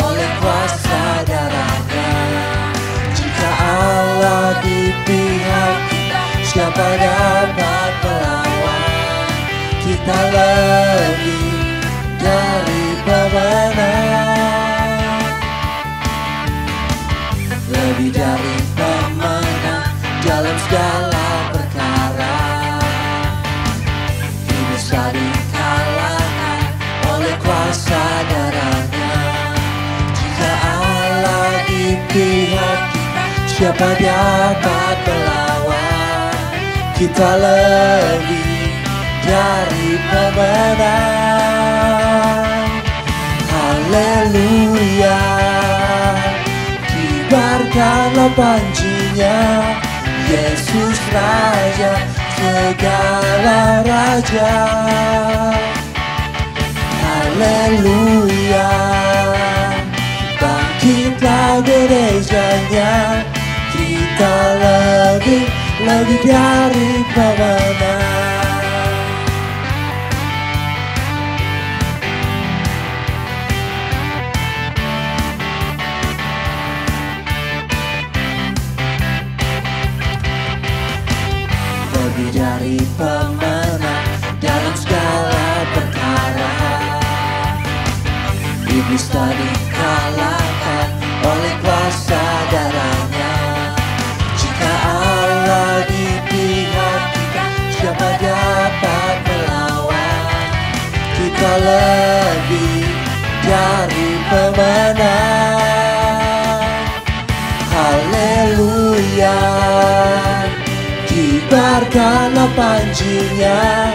oleh kuasa darahnya. Jika Allah di pihak kita, siapa dapat melawan? Kita lebih dari pemenang, lebih dari pemenang dalam segala perkara. Ini bisa dikalahkan oleh kuasa darahnya. Jika Allah di pihak kita, siapa dapat melawan? Kita lebih dari pemenang. Haleluya, kibarkanlah panjinya, Yesus Raja segala raja. Haleluya, bangkitlah gerejanya, kita lebih dari pemenang. Lebih dari pemenang dalam segala perkara. Iblis tak dikalahkan oleh kuasa darahnya. Jika Allah di pihak kita, siapa dapat melawan? Kita lebih dari pemenang. Haleluya, kibarkanlah panjinya,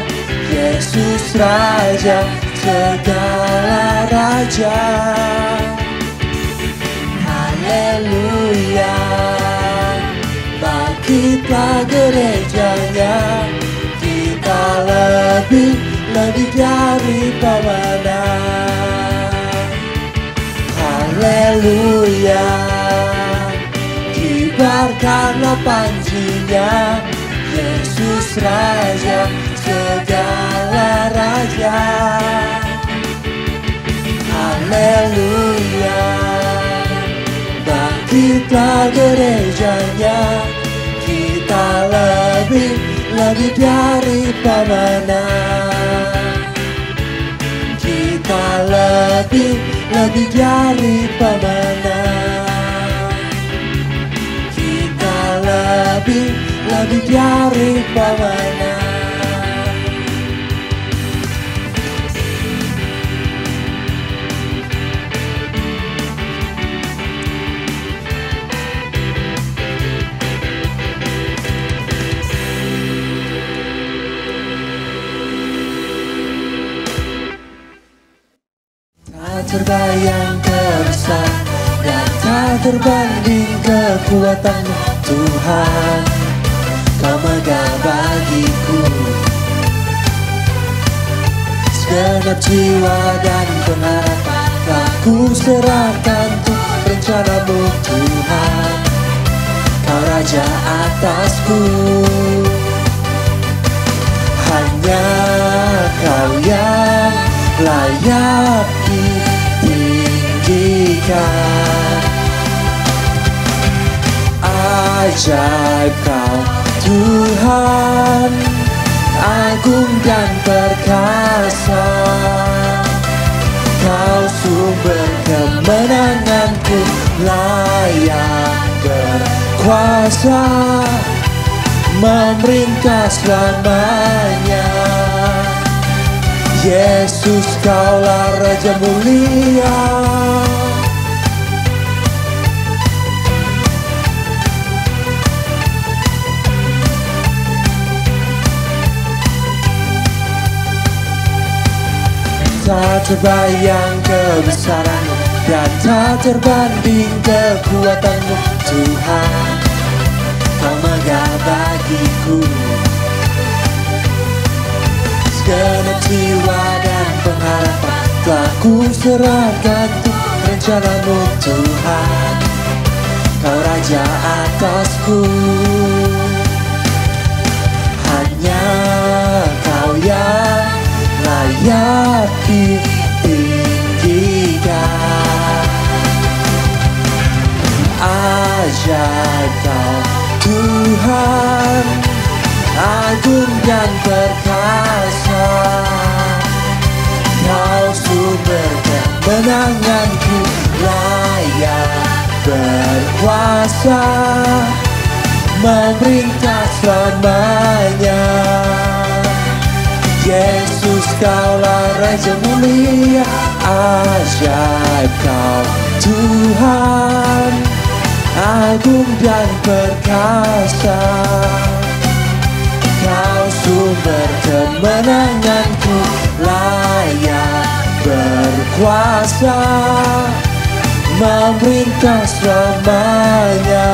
Yesus Raja segala raja. Haleluya, bangkitlah gerejanya, kita lebih dari pemenang. Haleluya, kibarkanlah panjinya, Yesus Raja segala raja. Haleluya, bangkitlah gerejanya, kita lebih dari pemenang. Kita lebih dari pemenang. Kita lebih dari pemenang. Tak terbayang besar dan tak terbanding kekuatan Tuhan. Kau megah bagiku segenap jiwa dan pengharapan. Telah ku serahkan untuk rencanamu Tuhan. Kau Raja atasku, hanya Kau yang layak ditinggikan. Ajaib Kau Tuhan, agung dan perkasa. Kau sumber kemenanganku, layak berkuasa, memerintah selamanya. Yesus, Kaulah Raja mulia. Tak terbayang kebesaran-Mu dan tak terbanding kekuatan-Mu Tuhan. Kau megah bagiku segenap jiwa dan pengharapan. Telah ku serahkan untuk rencana-Mu Tuhan. Kau Raja atasku, hanya Kau yang layak ditinggikan. ajaib Kau Tuhan, agung dan perkasa. Kau sumber kemenanganku, layak berkuasa, memerintah selamanya. Yesus, Kaulah Raja mulia, ajaib Kau Tuhan, agung dan perkasa. Kau sumber kemenanganku, layak berkuasa, memerintah selamanya.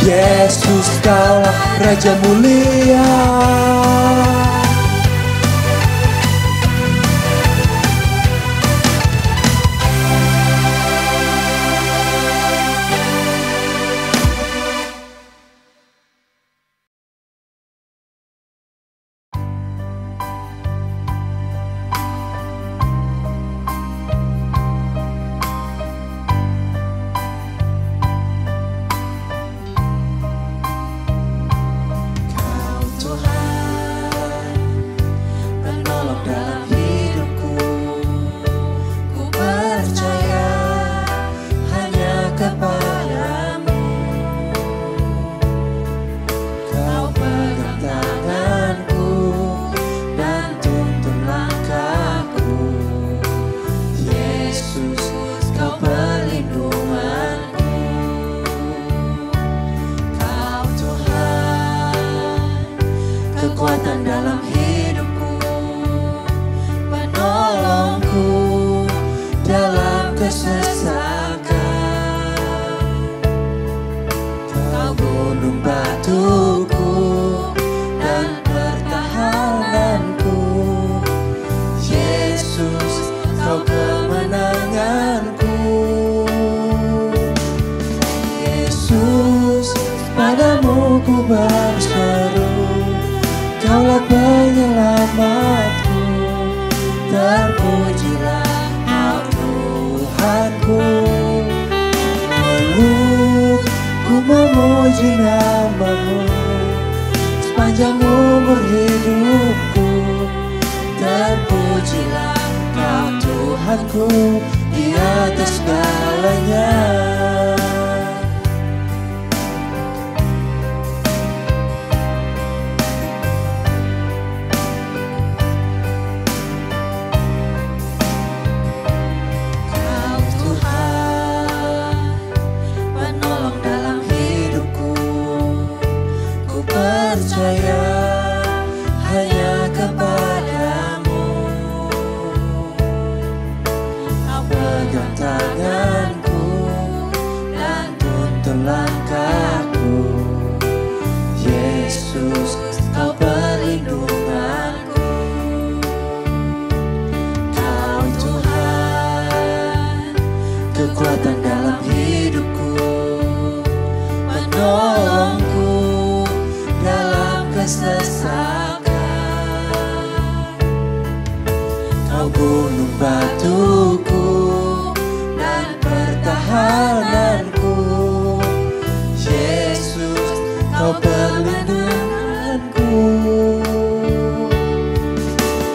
Yesus, Kaulah Raja mulia. Kekuatan dalam hidupku, penolongku dalam kesesakan. Kau gunung batuku dan pertahananku. Yesus, Kau kemenanganku. Yesus, padamu ku berseru, Kaulah penyelamatku, terpujilah Kau Tuhanku. Meluk ku memuji nama-Mu sepanjang umur hidupku, terpujilah Kau Tuhanku di atas segalanya. Percaya hanya kepadamu. Kau pegang tanganku dan tuntun langkahku. Yesus, Kau perlindunganku. Kau Tuhan, kekuatan dalam hidupku, penolongku dalam kesesakan. Kau gunung batuku dan pertahananku. Yesus, Kau perlindunganku.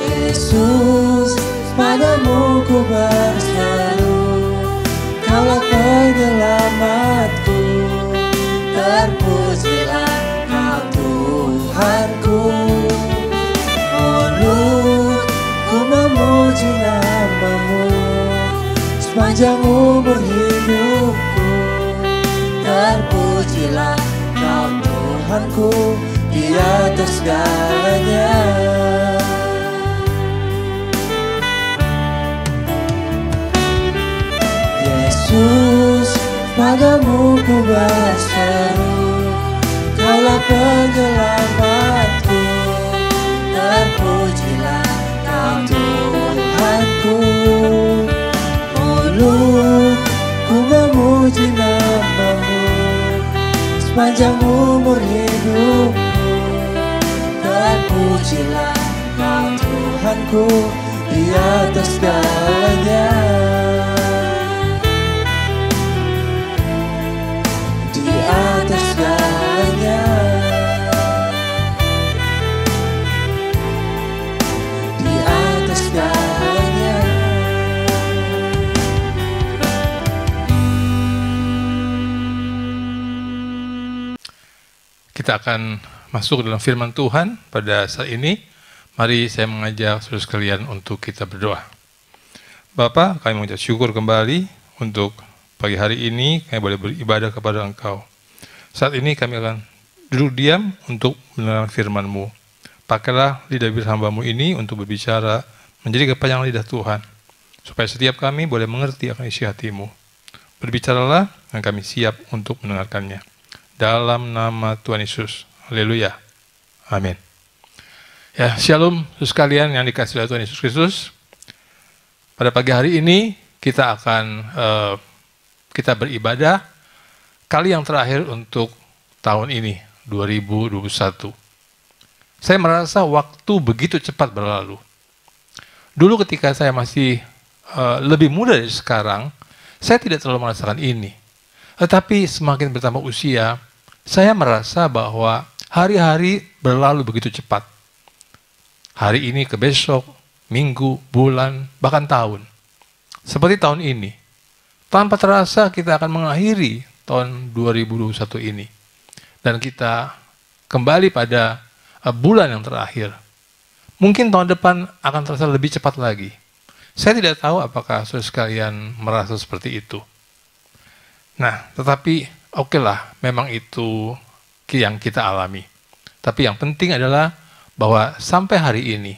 Yesus, padamu ku berseru, Kaulah penyelamatku, terpujilah Tuhanku. Meluk ku memuji nama-Mu sepanjang umur hidupku, terpujilah Kau Tuhanku di atas segalanya. Yesus, padamu ku berseru, Kaulah penyelamatku, terpujilah Kau Tuhanku. Meluk ku memuji nama-Mu sepanjang umur hidupku, terpujilah Kau Tuhanku di atas segalanya. kita akan masuk dalam firman Tuhan pada saat ini. Mari saya mengajak saudara sekalian untuk kita berdoa. Bapa, kami mengucap syukur kembali untuk pagi hari ini kami boleh beribadah kepada Engkau. Saat ini kami akan duduk diam untuk mendengar firman-Mu. Pakailah lidah bibir hamba-Mu ini untuk berbicara menjadi kepanjangan lidah Tuhan, supaya setiap kami boleh mengerti akan isi hati-Mu. Berbicaralah dan kami siap untuk mendengarkannya. Dalam nama Tuhan Yesus. Haleluya. Amin. Ya, shalom saudara sekalian yang dikasihi oleh Tuhan Yesus Kristus. Pada pagi hari ini kita akan kita beribadah kali yang terakhir untuk tahun ini, 2021. Saya merasa waktu begitu cepat berlalu. Dulu ketika saya masih lebih muda dari sekarang, saya tidak terlalu merasakan ini. Tetapi semakin bertambah usia, saya merasa bahwa hari-hari berlalu begitu cepat. Hari ini ke besok, minggu, bulan, bahkan tahun. Seperti tahun ini. Tanpa terasa kita akan mengakhiri tahun 2021 ini. Dan kita kembali pada bulan yang terakhir. Mungkin tahun depan akan terasa lebih cepat lagi. Saya tidak tahu apakah saudara sekalian merasa seperti itu. Nah, tetapi okelah, memang itu yang kita alami. Tapi yang penting adalah bahwa sampai hari ini,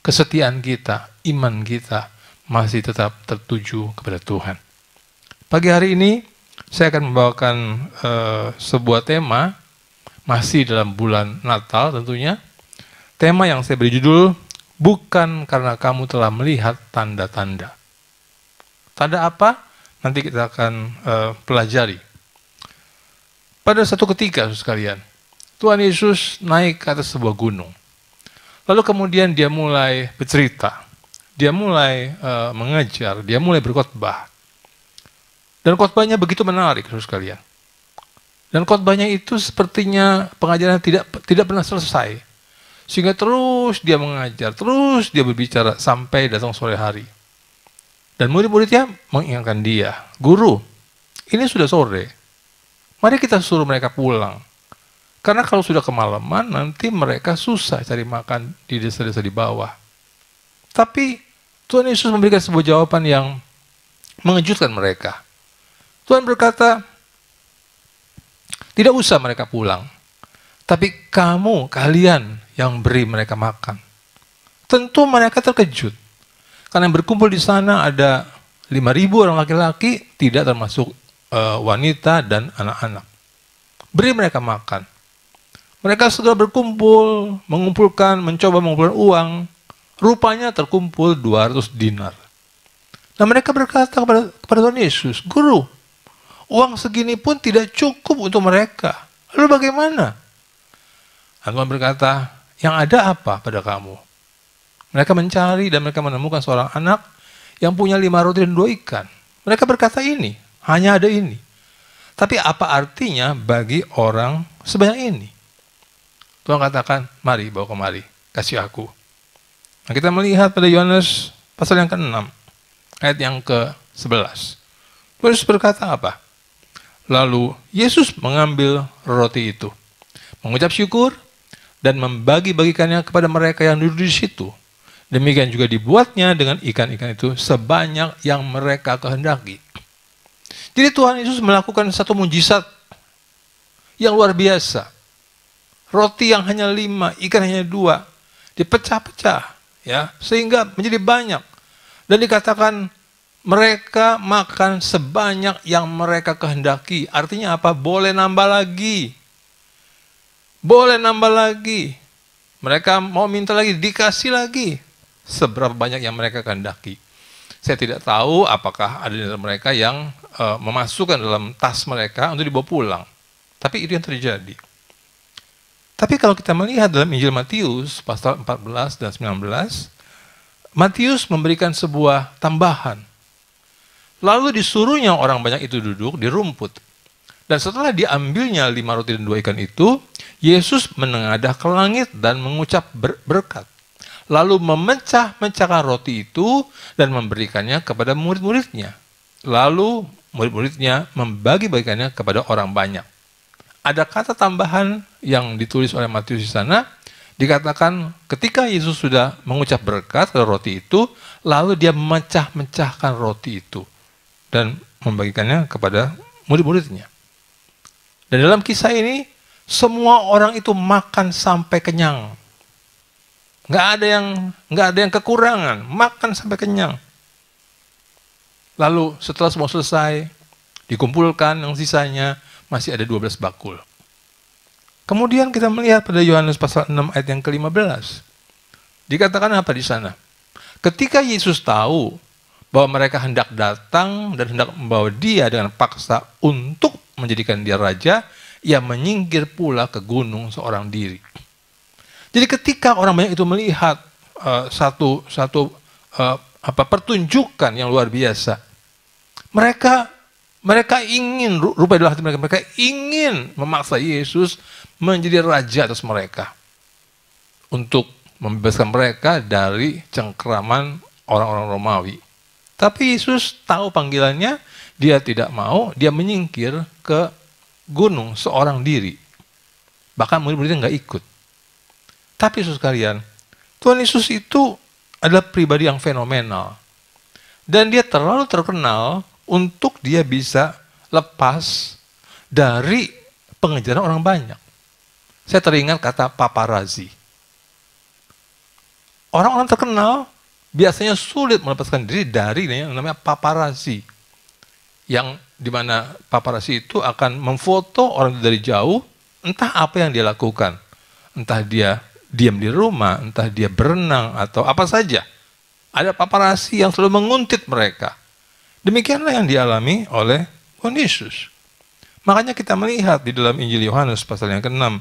kesetiaan kita, iman kita, masih tetap tertuju kepada Tuhan. Pagi hari ini, saya akan membawakan sebuah tema, masih dalam bulan Natal tentunya. Tema yang saya beri judul, bukan karena kamu telah melihat tanda-tanda. Tanda apa? Nanti kita akan pelajari. Pada satu ketika, saudara sekalian, Tuhan Yesus naik ke atas sebuah gunung. Lalu kemudian dia mulai bercerita, dia mulai mengajar, dia mulai berkhotbah. Dan khotbahnya begitu menarik, saudara sekalian. Dan khotbahnya itu sepertinya pengajaran tidak pernah selesai. Sehingga terus dia mengajar, terus dia berbicara sampai datang sore hari. Dan murid-muridnya mengingatkan dia, "Guru, ini sudah sore. Mari kita suruh mereka pulang. Karena kalau sudah kemalaman, nanti mereka susah cari makan di desa-desa di bawah." Tapi Tuhan Yesus memberikan sebuah jawaban yang mengejutkan mereka. Tuhan berkata, tidak usah mereka pulang. Tapi kalian yang beri mereka makan. Tentu mereka terkejut. Karena yang berkumpul di sana ada 5.000 orang laki-laki, tidak termasuk wanita dan anak-anak. Beri mereka makan. Mereka segera berkumpul, mencoba mengumpulkan uang. Rupanya terkumpul 200 dinar. Nah, mereka berkata kepada Tuhan Yesus, "Guru, uang segini pun tidak cukup untuk mereka. Lalu bagaimana?" Dan Tuhan berkata, "Yang ada apa pada kamu?" Mereka mencari dan mereka menemukan seorang anak yang punya 5 roti dan 2 ikan. Mereka berkata, "Ini, hanya ada ini. Tapi apa artinya bagi orang sebanyak ini?" Tuhan katakan, "Mari bawa kemari, kasih aku." Nah, kita melihat pada Yohanes pasal yang ke-6, ayat yang ke-11. Tuhan Yesus berkata apa? Lalu Yesus mengambil roti itu, mengucap syukur, dan membagi-bagikannya kepada mereka yang duduk di situ. Demikian juga dibuatnya dengan ikan-ikan itu sebanyak yang mereka kehendaki. Jadi Tuhan Yesus melakukan satu mujizat yang luar biasa. Roti yang hanya 5, ikan hanya 2, dipecah-pecah, ya, sehingga menjadi banyak. Dan dikatakan mereka makan sebanyak yang mereka kehendaki. Artinya apa? Boleh nambah lagi. Boleh nambah lagi. Mereka mau minta lagi, dikasih lagi. Seberapa banyak yang mereka kehendaki. Saya tidak tahu apakah ada di antara mereka yang memasukkan dalam tas mereka untuk dibawa pulang. Tapi itu yang terjadi. Tapi kalau kita melihat dalam Injil Matius, pasal 14 dan 19, Matius memberikan sebuah tambahan. Lalu disuruhnya orang banyak itu duduk di rumput. Dan setelah diambilnya 5 roti dan 2 ikan itu, Yesus menengadah ke langit dan mengucap berkat. Lalu memecah-mecahkan roti itu dan memberikannya kepada murid-muridnya. Lalu murid-muridnya membagi-bagikannya kepada orang banyak. ada kata tambahan yang ditulis oleh Matius di sana, dikatakan ketika Yesus sudah mengucap berkat ke roti itu, lalu dia memecah-mecahkan roti itu dan membagikannya kepada murid-muridnya. Dan dalam kisah ini, semua orang itu makan sampai kenyang. Nggak ada yang kekurangan, makan sampai kenyang. Lalu setelah semua selesai, dikumpulkan yang sisanya, masih ada 12 bakul. Kemudian kita melihat pada Yohanes pasal 6 ayat yang ke-15. Dikatakan apa di sana? Ketika Yesus tahu bahwa mereka hendak datang dan hendak membawa dia dengan paksa untuk menjadikan dia raja, ia menyingkir pula ke gunung seorang diri. Jadi ketika orang banyak itu melihat satu pertunjukan yang luar biasa, mereka ingin, rupanya dalam hati mereka ingin memaksa Yesus menjadi raja atas mereka untuk membebaskan mereka dari cengkeraman orang-orang Romawi. Tapi Yesus tahu panggilannya, dia tidak mau, dia menyingkir ke gunung seorang diri. Bahkan murid-muridnya nggak ikut. Tapi Yesus sekalian, Tuhan Yesus itu adalah pribadi yang fenomenal. Dan dia terlalu terkenal untuk dia bisa lepas dari pengejaran orang banyak. Saya teringat kata paparazzi. Orang-orang terkenal biasanya sulit melepaskan diri dari yang namanya paparazzi. Yang dimana paparazzi itu akan memfoto orang dari jauh, entah apa yang dia lakukan. Entah dia diam di rumah, entah dia berenang, atau apa saja. Ada paparazzi yang selalu menguntit mereka. Demikianlah yang dialami oleh Tuhan Yesus. Makanya kita melihat di dalam Injil Yohanes pasal yang ke-6,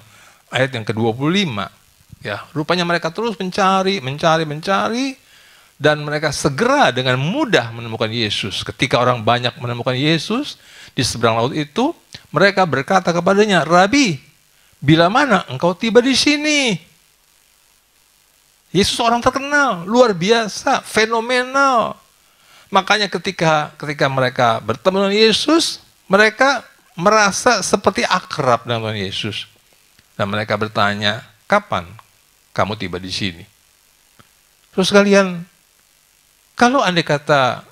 ayat yang ke-25. Ya, rupanya mereka terus mencari, dan mereka segera dengan mudah menemukan Yesus. Ketika orang banyak menemukan Yesus di seberang laut itu, mereka berkata kepadanya, "Rabi, bila mana engkau tiba di sini?" Yesus orang terkenal, luar biasa, fenomenal. Makanya ketika mereka bertemu dengan Yesus, mereka merasa seperti akrab dengan Tuhan Yesus. Dan mereka bertanya, "Kapan kamu tiba di sini?" Terus sekalian, kalau andai kata,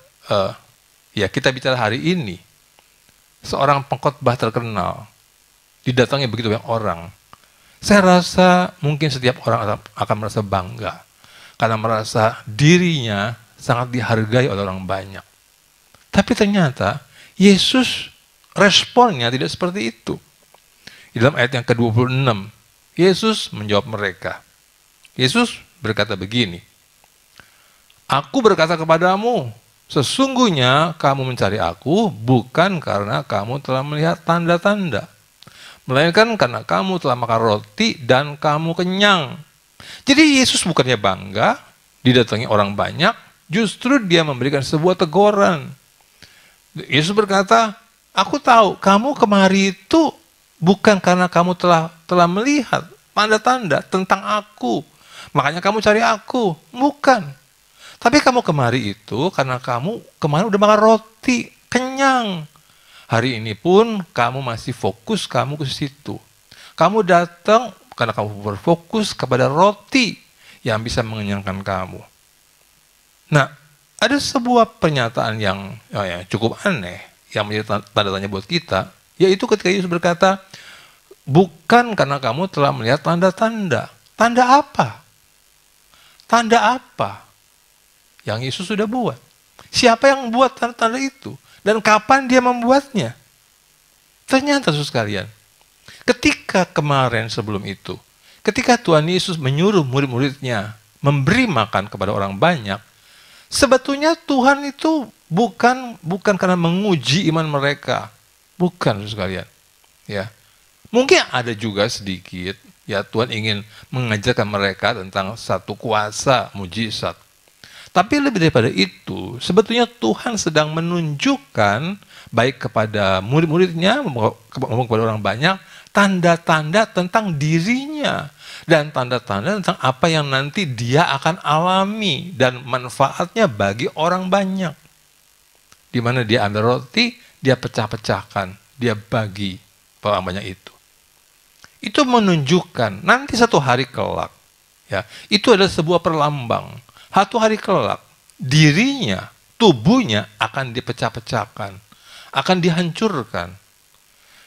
ya kita bicara hari ini, seorang pengkhotbah terkenal, didatangi begitu banyak orang, saya rasa mungkin setiap orang akan merasa bangga, karena merasa dirinya sangat dihargai oleh orang banyak. Tapi ternyata, Yesus responnya tidak seperti itu. Di dalam ayat yang ke-26, Yesus menjawab mereka. Yesus berkata begini, "Aku berkata kepadamu, sesungguhnya kamu mencari aku bukan karena kamu telah melihat tanda-tanda, melainkan karena kamu telah makan roti dan kamu kenyang." Jadi Yesus bukannya bangga didatangi orang banyak, justru dia memberikan sebuah teguran. Yesus berkata, "Aku tahu kamu kemari itu bukan karena kamu telah melihat tanda-tanda tentang aku, makanya kamu cari aku. Bukan. Tapi kamu kemari itu karena kamu kemarin udah makan roti, kenyang. Hari ini pun kamu masih fokus kamu ke situ. Kamu datang karena kamu berfokus kepada roti yang bisa mengenyangkan kamu." Nah, ada sebuah pernyataan yang cukup aneh, yang menjadi tanda tanya buat kita, yaitu ketika Yesus berkata, "Bukan karena kamu telah melihat tanda-tanda." Tanda apa? Tanda apa yang Yesus sudah buat? Siapa yang membuat tanda-tanda itu? Dan kapan dia membuatnya? Ternyata, saudara sekalian, ketika kemarin sebelum itu, ketika Tuhan Yesus menyuruh murid-muridnya memberi makan kepada orang banyak, sebetulnya Tuhan itu bukan karena menguji iman mereka. Bukan, saudara sekalian. Ya. Mungkin ada juga sedikit, ya Tuhan ingin mengajarkan mereka tentang satu kuasa mujizat. Tapi lebih daripada itu, sebetulnya Tuhan sedang menunjukkan baik kepada murid-muridnya maupun kepada orang banyak tanda-tanda tentang dirinya dan tanda-tanda tentang apa yang nanti dia akan alami dan manfaatnya bagi orang banyak. Di mana dia ambil roti, dia pecah-pecahkan, dia bagi orang banyak itu. itu menunjukkan nanti satu hari kelak, ya, itu adalah sebuah perlambang. Satu hari kelak, dirinya, tubuhnya akan dipecah-pecahkan, akan dihancurkan.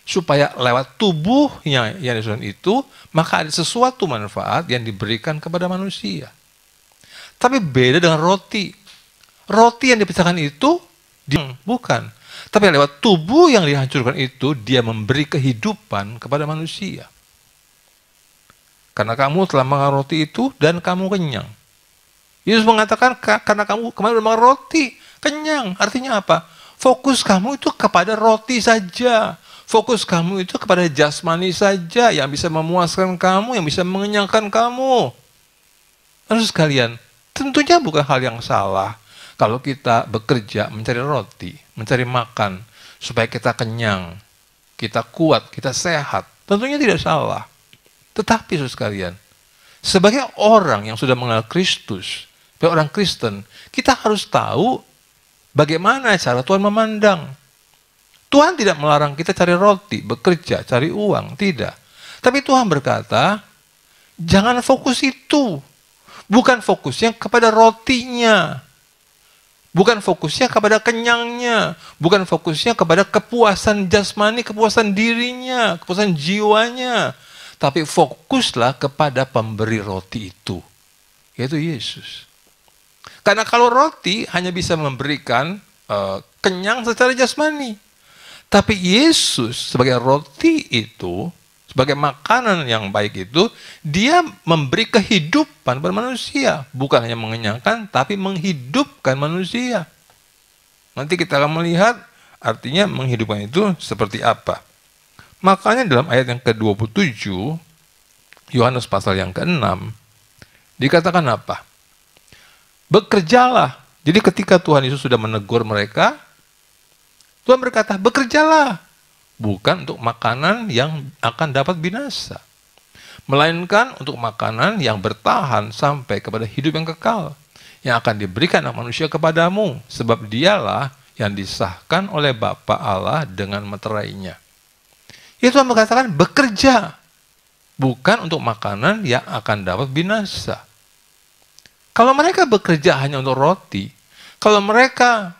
Supaya lewat tubuhnya yang disusun itu, maka ada sesuatu manfaat yang diberikan kepada manusia. Tapi beda dengan roti. Roti yang dipecahkan itu, bukan. Tapi lewat tubuh yang dihancurkan itu, dia memberi kehidupan kepada manusia. Karena kamu telah makan roti itu dan kamu kenyang. Yesus mengatakan, karena kamu kemarin makan roti, kenyang. Artinya apa? Fokus kamu itu kepada roti saja. Fokus kamu itu kepada jasmani saja yang bisa memuaskan kamu, yang bisa mengenyangkan kamu. Lalu sekalian, tentunya bukan hal yang salah kalau kita bekerja mencari roti, mencari makan, supaya kita kenyang, kita kuat, kita sehat. Tentunya tidak salah. Tetapi saudara sekalian, sebagai orang yang sudah mengenal Kristus, sebagai orang Kristen, kita harus tahu bagaimana cara Tuhan memandang. Tuhan tidak melarang kita cari roti, bekerja, cari uang, tidak. Tapi Tuhan berkata, jangan fokus itu. Bukan fokusnya kepada rotinya. Bukan fokusnya kepada kenyangnya. Bukan fokusnya kepada kepuasan jasmani, kepuasan dirinya, kepuasan jiwanya. Tapi fokuslah kepada pemberi roti itu, yaitu Yesus. Karena kalau roti hanya bisa memberikan kenyang secara jasmani. Tapi Yesus sebagai roti itu, sebagai makanan yang baik itu, dia memberi kehidupan kepada manusia. Bukan hanya mengenyangkan, tapi menghidupkan manusia. Nanti kita akan melihat artinya menghidupkan itu seperti apa. Makanya dalam ayat yang ke-27, Yohanes pasal yang ke-6, dikatakan apa? Bekerjalah. Jadi ketika Tuhan Yesus sudah menegur mereka, Tuhan berkata, bekerjalah. Bukan untuk makanan yang akan dapat binasa, melainkan untuk makanan yang bertahan sampai kepada hidup yang kekal, yang akan diberikan anak manusia kepadamu, sebab dialah yang disahkan oleh Bapa Allah dengan meterainya. Ya, Tuhan mengatakan bekerja, bukan untuk makanan yang akan dapat binasa. Kalau mereka bekerja hanya untuk roti, kalau mereka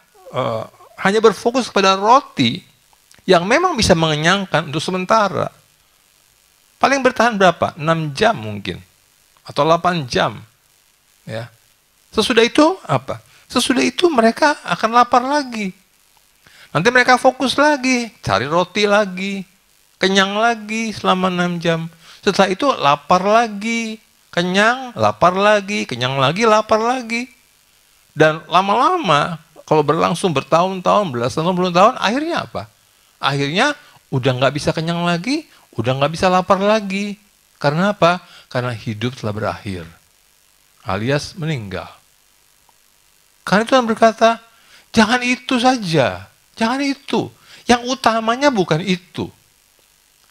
hanya berfokus kepada roti yang memang bisa mengenyangkan untuk sementara, paling bertahan berapa? 6 jam mungkin, atau 8 jam. Ya. Sesudah itu apa? Sesudah itu mereka akan lapar lagi. Nanti mereka fokus lagi, cari roti lagi, kenyang lagi selama 6 jam. Setelah itu lapar lagi, kenyang, lapar lagi, kenyang lagi, lapar lagi. Dan lama-lama, kalau berlangsung bertahun-tahun, belasan tahun, puluhan tahun, akhirnya apa? Akhirnya udah nggak bisa kenyang lagi, udah nggak bisa lapar lagi. Karena apa? Karena hidup telah berakhir, alias meninggal. Karena Tuhan berkata, jangan itu saja, jangan itu. Yang utamanya bukan itu.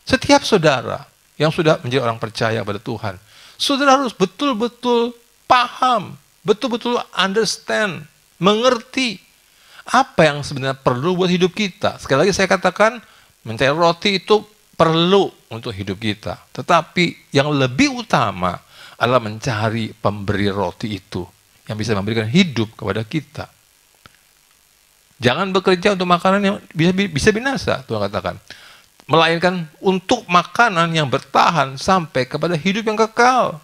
Setiap saudara yang sudah menjadi orang percaya pada Tuhan, saudara harus betul-betul paham, betul-betul understand, mengerti apa yang sebenarnya perlu buat hidup kita. Sekali lagi saya katakan, mencari roti itu perlu untuk hidup kita. Tetapi yang lebih utama adalah mencari pemberi roti itu, yang bisa memberikan hidup kepada kita. Jangan bekerja untuk makanan yang bisa binasa, Tuhan katakan. Melainkan untuk makanan yang bertahan sampai kepada hidup yang kekal.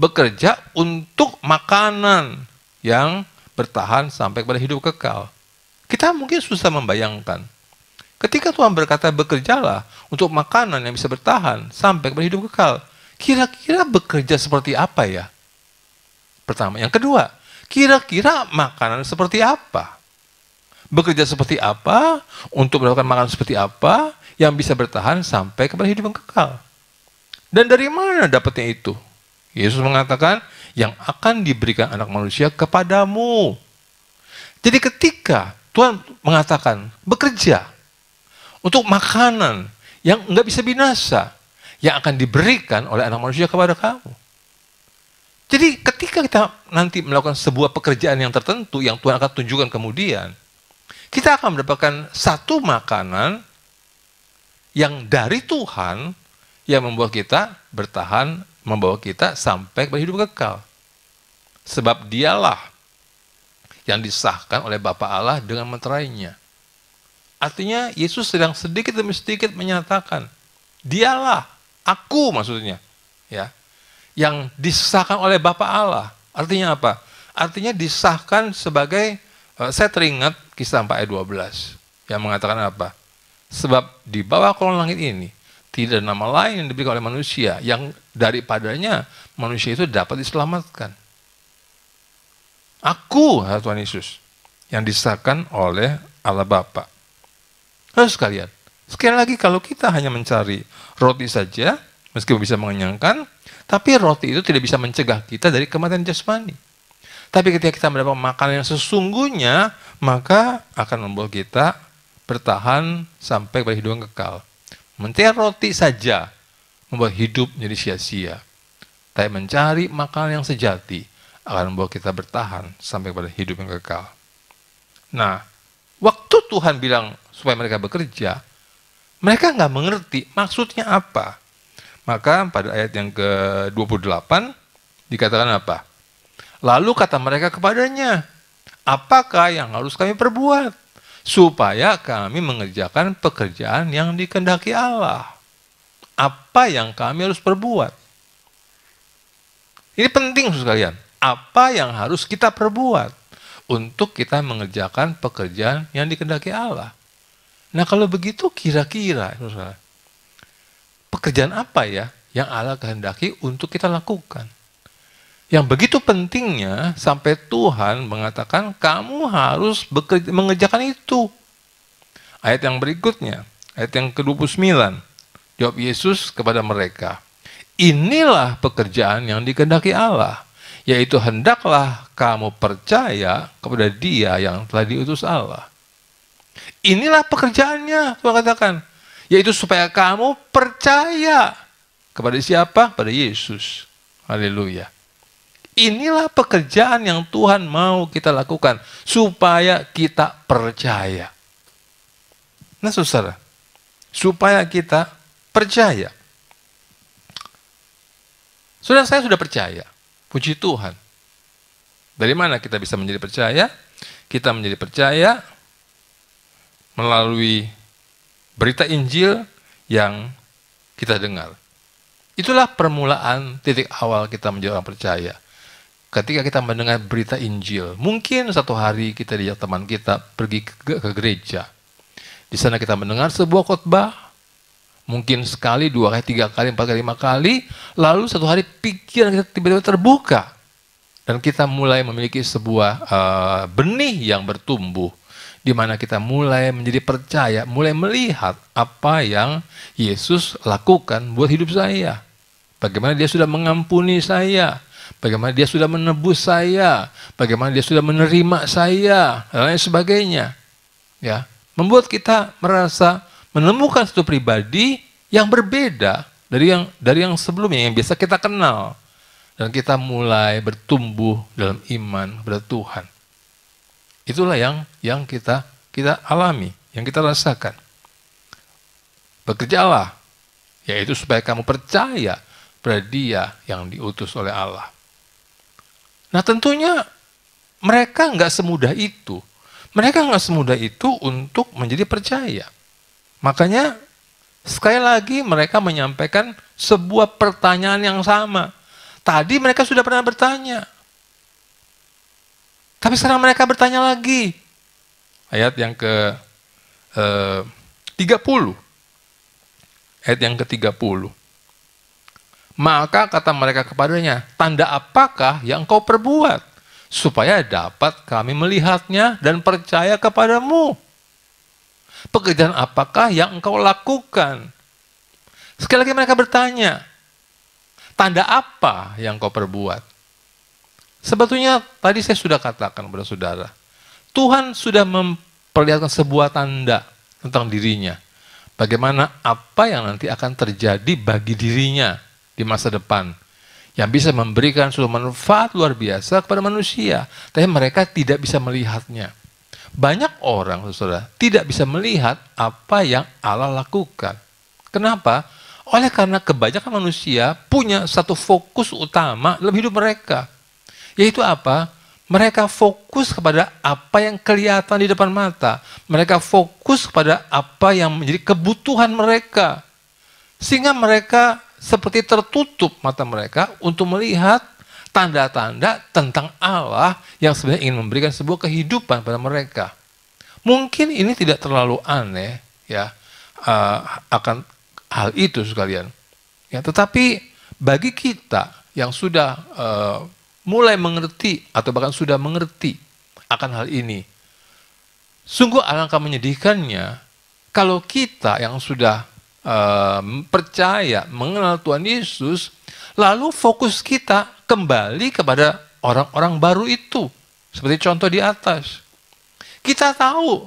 Bekerja untuk makanan yang bertahan sampai kepada hidup kekal. Kita mungkin susah membayangkan. Ketika Tuhan berkata bekerjalah untuk makanan yang bisa bertahan sampai kepada hidup kekal, kira-kira bekerja seperti apa ya? Pertama. Yang kedua, kira-kira makanan seperti apa? Bekerja seperti apa? Untuk mendapatkan makanan seperti apa yang bisa bertahan sampai kepada hidup yang kekal? Dan dari mana dapatnya itu? Yesus mengatakan, yang akan diberikan anak manusia kepadamu. Jadi ketika Tuhan mengatakan, bekerja untuk makanan yang nggak bisa binasa, yang akan diberikan oleh anak manusia kepada kamu. Jadi ketika kita nanti melakukan sebuah pekerjaan yang tertentu, yang Tuhan akan tunjukkan kemudian, kita akan mendapatkan satu makanan yang dari Tuhan, yang membuat kita bertahan, membawa kita sampai kepada hidup kekal. Sebab dialah yang disahkan oleh Bapa Allah dengan meterainya. Artinya Yesus sedang sedikit demi sedikit menyatakan, dialah, aku maksudnya, ya, yang disahkan oleh Bapa Allah. Artinya apa? Artinya disahkan sebagai, saya teringat Kisah 4 ayat 12 yang mengatakan apa? Sebab di bawah kolong langit ini tidak ada nama lain yang diberikan oleh manusia yang daripadanya manusia itu dapat diselamatkan. Aku, Tuhan Yesus, yang disahkan oleh Allah Bapa. Lalu sekalian, sekali lagi kalau kita hanya mencari roti saja, meskipun bisa mengenyangkan, tapi roti itu tidak bisa mencegah kita dari kematian jasmani. Tapi ketika kita mendapat makanan yang sesungguhnya, maka akan membuat kita bertahan sampai pada hidup yang kekal. Mencari roti saja membuat hidup menjadi sia-sia. Tapi mencari makanan yang sejati akan membuat kita bertahan sampai pada hidup yang kekal. Nah, waktu Tuhan bilang supaya mereka bekerja, mereka nggak mengerti maksudnya apa. Maka pada ayat yang ke-28 dikatakan apa? Lalu kata mereka kepadanya, apakah yang harus kami perbuat supaya kami mengerjakan pekerjaan yang dikehendaki Allah? Apa yang kami harus perbuat? Ini penting sekalian. Apa yang harus kita perbuat untuk kita mengerjakan pekerjaan yang dikehendaki Allah? Nah, kalau begitu kira-kira pekerjaan apa ya yang Allah kehendaki untuk kita lakukan? Yang begitu pentingnya sampai Tuhan mengatakan kamu harus mengerjakan itu. Ayat yang berikutnya, ayat yang ke-29, jawab Yesus kepada mereka, inilah pekerjaan yang dikehendaki Allah, yaitu hendaklah kamu percaya kepada Dia yang telah diutus Allah. Inilah pekerjaannya, Tuhan katakan, yaitu supaya kamu percaya kepada siapa? Pada Yesus. Haleluya. Inilah pekerjaan yang Tuhan mau kita lakukan supaya kita percaya. Nah, saudara, supaya kita percaya. Saudara, saya sudah percaya. Puji Tuhan. Dari mana kita bisa menjadi percaya? Kita menjadi percaya melalui berita Injil yang kita dengar. Itulah permulaan titik awal kita menjadi orang percaya. Ketika kita mendengar berita Injil, mungkin satu hari kita diajak teman kita pergi ke gereja. Di sana kita mendengar sebuah khotbah, mungkin sekali, 2 kali, 3 kali, 4 kali, 5 kali, lalu satu hari pikiran kita tiba-tiba terbuka. Dan kita mulai memiliki sebuah benih yang bertumbuh, di mana kita mulai menjadi percaya, mulai melihat apa yang Yesus lakukan buat hidup saya. Bagaimana Dia sudah mengampuni saya, bagaimana Dia sudah menebus saya, bagaimana Dia sudah menerima saya, dan lain sebagainya. Ya, membuat kita merasa menemukan satu pribadi yang berbeda dari yang sebelumnya, yang biasa kita kenal. Dan kita mulai bertumbuh dalam iman kepada Tuhan. Itulah yang kita alami, yang kita rasakan. Bekerjalah, yaitu supaya kamu percaya pada Dia yang diutus oleh Allah. Nah, tentunya mereka nggak semudah itu. Mereka nggak semudah itu untuk menjadi percaya. Makanya sekali lagi mereka menyampaikan sebuah pertanyaan yang sama. Tadi mereka sudah pernah bertanya. Tapi sekarang mereka bertanya lagi. Ayat yang ke-30. Ayat yang ke-30. Maka kata mereka kepadanya, tanda apakah yang kau perbuat, supaya dapat kami melihatnya dan percaya kepadamu? Pekerjaan apakah yang engkau lakukan? Sekali lagi mereka bertanya, tanda apa yang kau perbuat? Sebetulnya tadi saya sudah katakan kepada saudara, Tuhan sudah memperlihatkan sebuah tanda tentang dirinya. Bagaimana apa yang nanti akan terjadi bagi dirinya di masa depan, yang bisa memberikan suatu manfaat luar biasa kepada manusia, tapi mereka tidak bisa melihatnya. Banyak orang, saudara, tidak bisa melihat apa yang Allah lakukan. Kenapa? Oleh karena kebanyakan manusia punya satu fokus utama dalam hidup mereka. Yaitu apa? Mereka fokus kepada apa yang kelihatan di depan mata. Mereka fokus kepada apa yang menjadi kebutuhan mereka. Sehingga mereka seperti tertutup mata mereka untuk melihat tanda-tanda tentang Allah yang sebenarnya ingin memberikan sebuah kehidupan pada mereka. Mungkin ini tidak terlalu aneh ya akan hal itu sekalian. Ya, tetapi bagi kita yang sudah mulai mengerti atau bahkan sudah mengerti akan hal ini, sungguh alangkah menyedihkannya kalau kita yang sudah percaya mengenal Tuhan Yesus, lalu fokus kita kembali kepada orang-orang baru itu, seperti contoh di atas. Kita tahu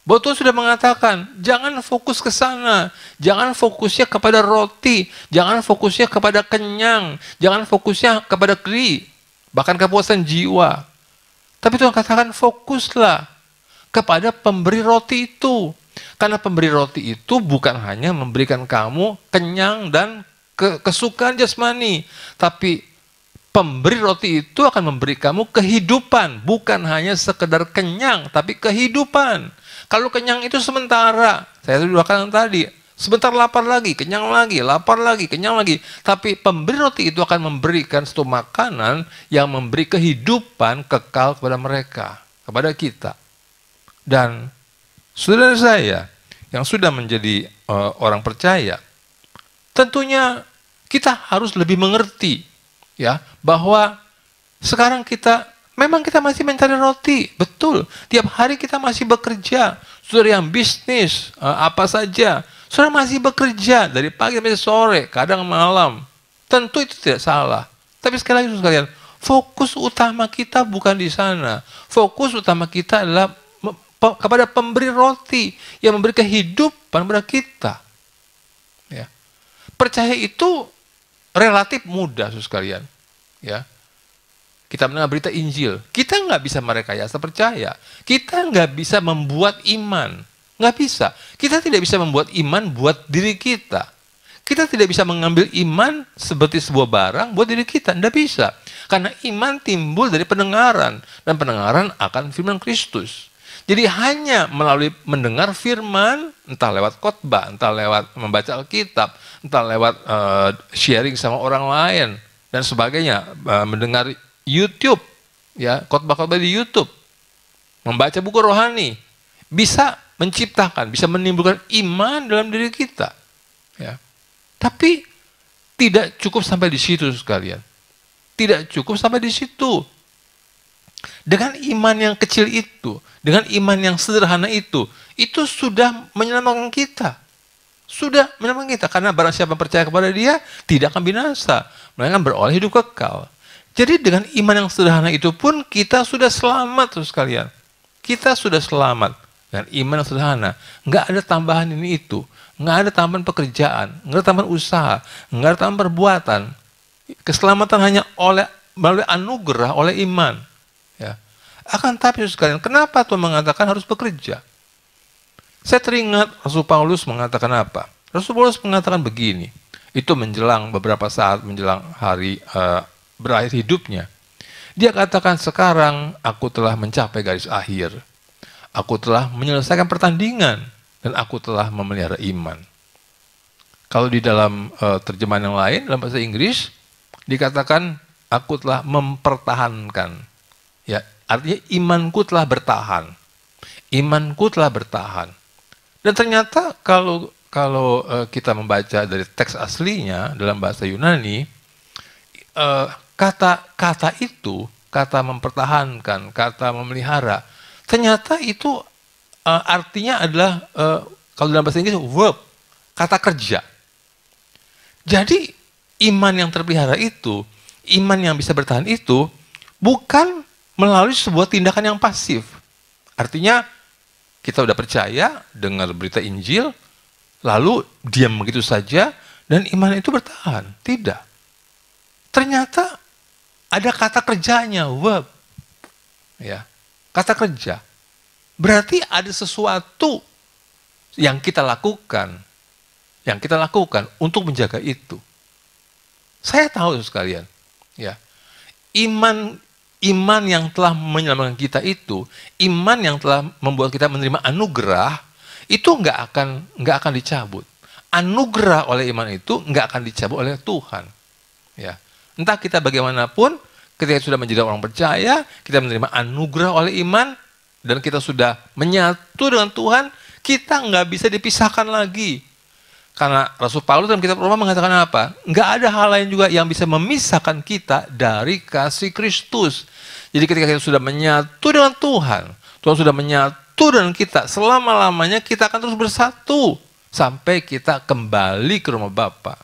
bahwa Tuhan sudah mengatakan, jangan fokus ke sana, jangan fokusnya kepada roti, jangan fokusnya kepada kenyang, jangan fokusnya kepada keri, bahkan kepuasan jiwa. Tapi Tuhan katakan fokuslah kepada pemberi roti itu. Karena pemberi roti itu bukan hanya memberikan kamu kenyang dan kesukaan jasmani, tapi pemberi roti itu akan memberi kamu kehidupan, bukan hanya sekedar kenyang, tapi kehidupan. Kalau kenyang itu sementara, saya sudah katakan tadi, sebentar lapar lagi, kenyang lagi, lapar lagi, kenyang lagi. Tapi pemberi roti itu akan memberikan suatu makanan yang memberi kehidupan kekal kepada mereka, kepada kita. Dan saudara saya yang sudah menjadi orang percaya, tentunya kita harus lebih mengerti ya bahwa sekarang memang kita masih mencari roti, betul. Tiap hari kita masih bekerja. Saudara yang bisnis apa saja, saudara masih bekerja dari pagi sampai sore, kadang malam. Tentu itu tidak salah. Tapi sekali lagi sekalian, fokus utama kita bukan di sana. Fokus utama kita adalah kepada pemberi roti yang memberi kehidupan kepada kita. Ya. Percaya itu relatif mudah, saudara sekalian. Ya. Kita mendengar berita Injil, kita nggak bisa merekayasa percaya. Kita nggak bisa membuat iman. Nggak bisa. Kita tidak bisa membuat iman buat diri kita. Kita tidak bisa mengambil iman seperti sebuah barang buat diri kita. Nggak bisa. Karena iman timbul dari pendengaran. Dan pendengaran akan firman Kristus. Jadi hanya melalui mendengar firman, entah lewat khotbah, entah lewat membaca Alkitab, entah lewat sharing sama orang lain, dan sebagainya, mendengar YouTube, ya khotbah-khotbah di YouTube, membaca buku rohani, bisa menciptakan, bisa menimbulkan iman dalam diri kita. Ya. Tapi tidak cukup sampai di situ sekalian. Tidak cukup sampai di situ. Dengan iman yang kecil itu, dengan iman yang sederhana itu sudah menyelamatkan kita. Sudah menyelamatkan kita. Karena barang siapa percaya kepada Dia, tidak akan binasa, melainkan beroleh hidup kekal. Jadi dengan iman yang sederhana itu pun kita sudah selamat, terus sekalian. Kita sudah selamat dengan iman yang sederhana. Nggak ada tambahan ini itu. Nggak ada tambahan pekerjaan. Nggak ada tambahan usaha. Nggak ada tambahan perbuatan. Keselamatan hanya melalui anugerah, oleh iman. Ya. Akan tapi, terus sekalian, kenapa Tuhan mengatakan harus bekerja? Saya teringat Rasul Paulus mengatakan apa? Rasul Paulus mengatakan begini. Itu menjelang beberapa saat menjelang hari berakhir hidupnya. Dia katakan, sekarang aku telah mencapai garis akhir. Aku telah menyelesaikan pertandingan dan aku telah memelihara iman. Kalau di dalam terjemahan yang lain, dalam bahasa Inggris, dikatakan aku telah mempertahankan. Ya, artinya imanku telah bertahan. Imanku telah bertahan. Dan ternyata kalau kita membaca dari teks aslinya dalam bahasa Yunani, kata itu, kata mempertahankan, kata memelihara, ternyata itu artinya adalah, kalau dalam bahasa Inggris, verb, kata kerja. Jadi, iman yang terpelihara itu, iman yang bisa bertahan itu, bukan melalui sebuah tindakan yang pasif. Artinya, kita udah percaya, dengar berita Injil, lalu diam begitu saja, dan iman itu bertahan. Tidak. Ternyata ada kata kerjanya, verb. Ya, kata kerja. Berarti ada sesuatu yang kita lakukan yang kita lakukan untuk menjaga itu. Saya tahu sekalian, ya, iman yang telah menyelamatkan kita itu, iman yang telah membuat kita menerima anugerah, itu nggak akan dicabut. Anugerah oleh iman itu nggak akan dicabut oleh Tuhan. Ya, entah kita bagaimanapun, ketika sudah menjadi orang percaya, kita menerima anugerah oleh iman, dan kita sudah menyatu dengan Tuhan, kita nggak bisa dipisahkan lagi. Karena Rasul Paulus dalam kitab Roma mengatakan apa? Nggak ada hal lain juga yang bisa memisahkan kita dari kasih Kristus. Jadi ketika kita sudah menyatu dengan Tuhan, Tuhan sudah menyatu dengan kita, selama-lamanya kita akan terus bersatu sampai kita kembali ke rumah Bapa.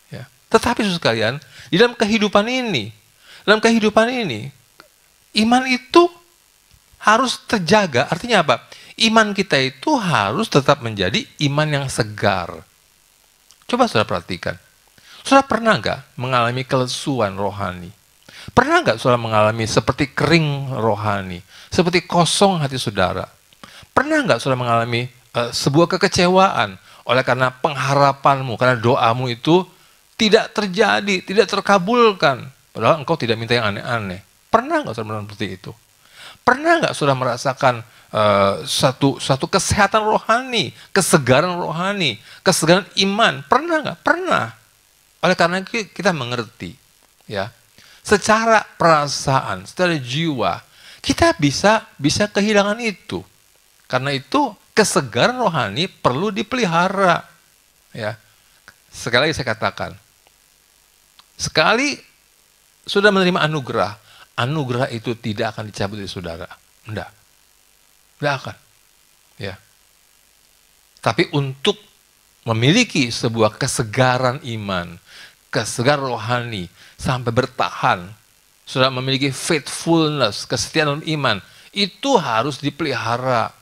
Ya. Tetapi saudara sekalian, di dalam kehidupan ini, iman itu harus terjaga. Artinya apa? Iman kita itu harus tetap menjadi iman yang segar. Coba saudara perhatikan. Saudara pernah nggak mengalami kelesuan rohani? Pernah nggak saudara mengalami seperti kering rohani? Seperti kosong hati saudara? Pernah nggak saudara mengalami sebuah kekecewaan oleh karena pengharapanmu, karena doamu itu tidak terjadi, tidak terkabulkan? Padahal engkau tidak minta yang aneh-aneh. Pernah nggak saudara seperti itu? Pernah nggak saudara merasakan satu kesehatan rohani, kesegaran rohani, kesegaran iman? Pernah nggak? Pernah. Oleh karena kita mengerti, ya, secara perasaan, secara jiwa, kita bisa kehilangan itu. Karena itu kesegaran rohani perlu dipelihara. Ya, sekali lagi saya katakan, sekali sudah menerima anugerah itu tidak akan dicabut dari saudara. Tidak akan. Ya. Tapi untuk memiliki sebuah kesegaran iman, kesegaran rohani, sampai bertahan, sudah memiliki faithfulness, kesetiaan dalam iman, itu harus dipelihara.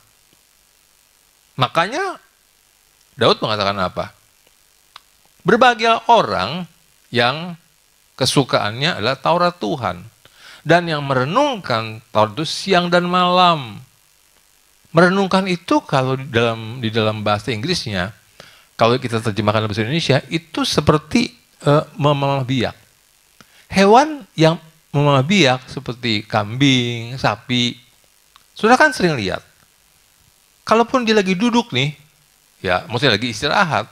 Makanya Daud mengatakan apa? Berbahagialah orang yang kesukaannya adalah Taurat Tuhan, dan yang merenungkan Taurat itu siang dan malam. Merenungkan itu kalau di dalam bahasa Inggrisnya, kalau kita terjemahkan dalam bahasa Indonesia, itu seperti memamah biak. Hewan yang memamah biak seperti kambing, sapi, sudah kan sering lihat. Kalaupun dia lagi duduk nih, ya maksudnya lagi istirahat,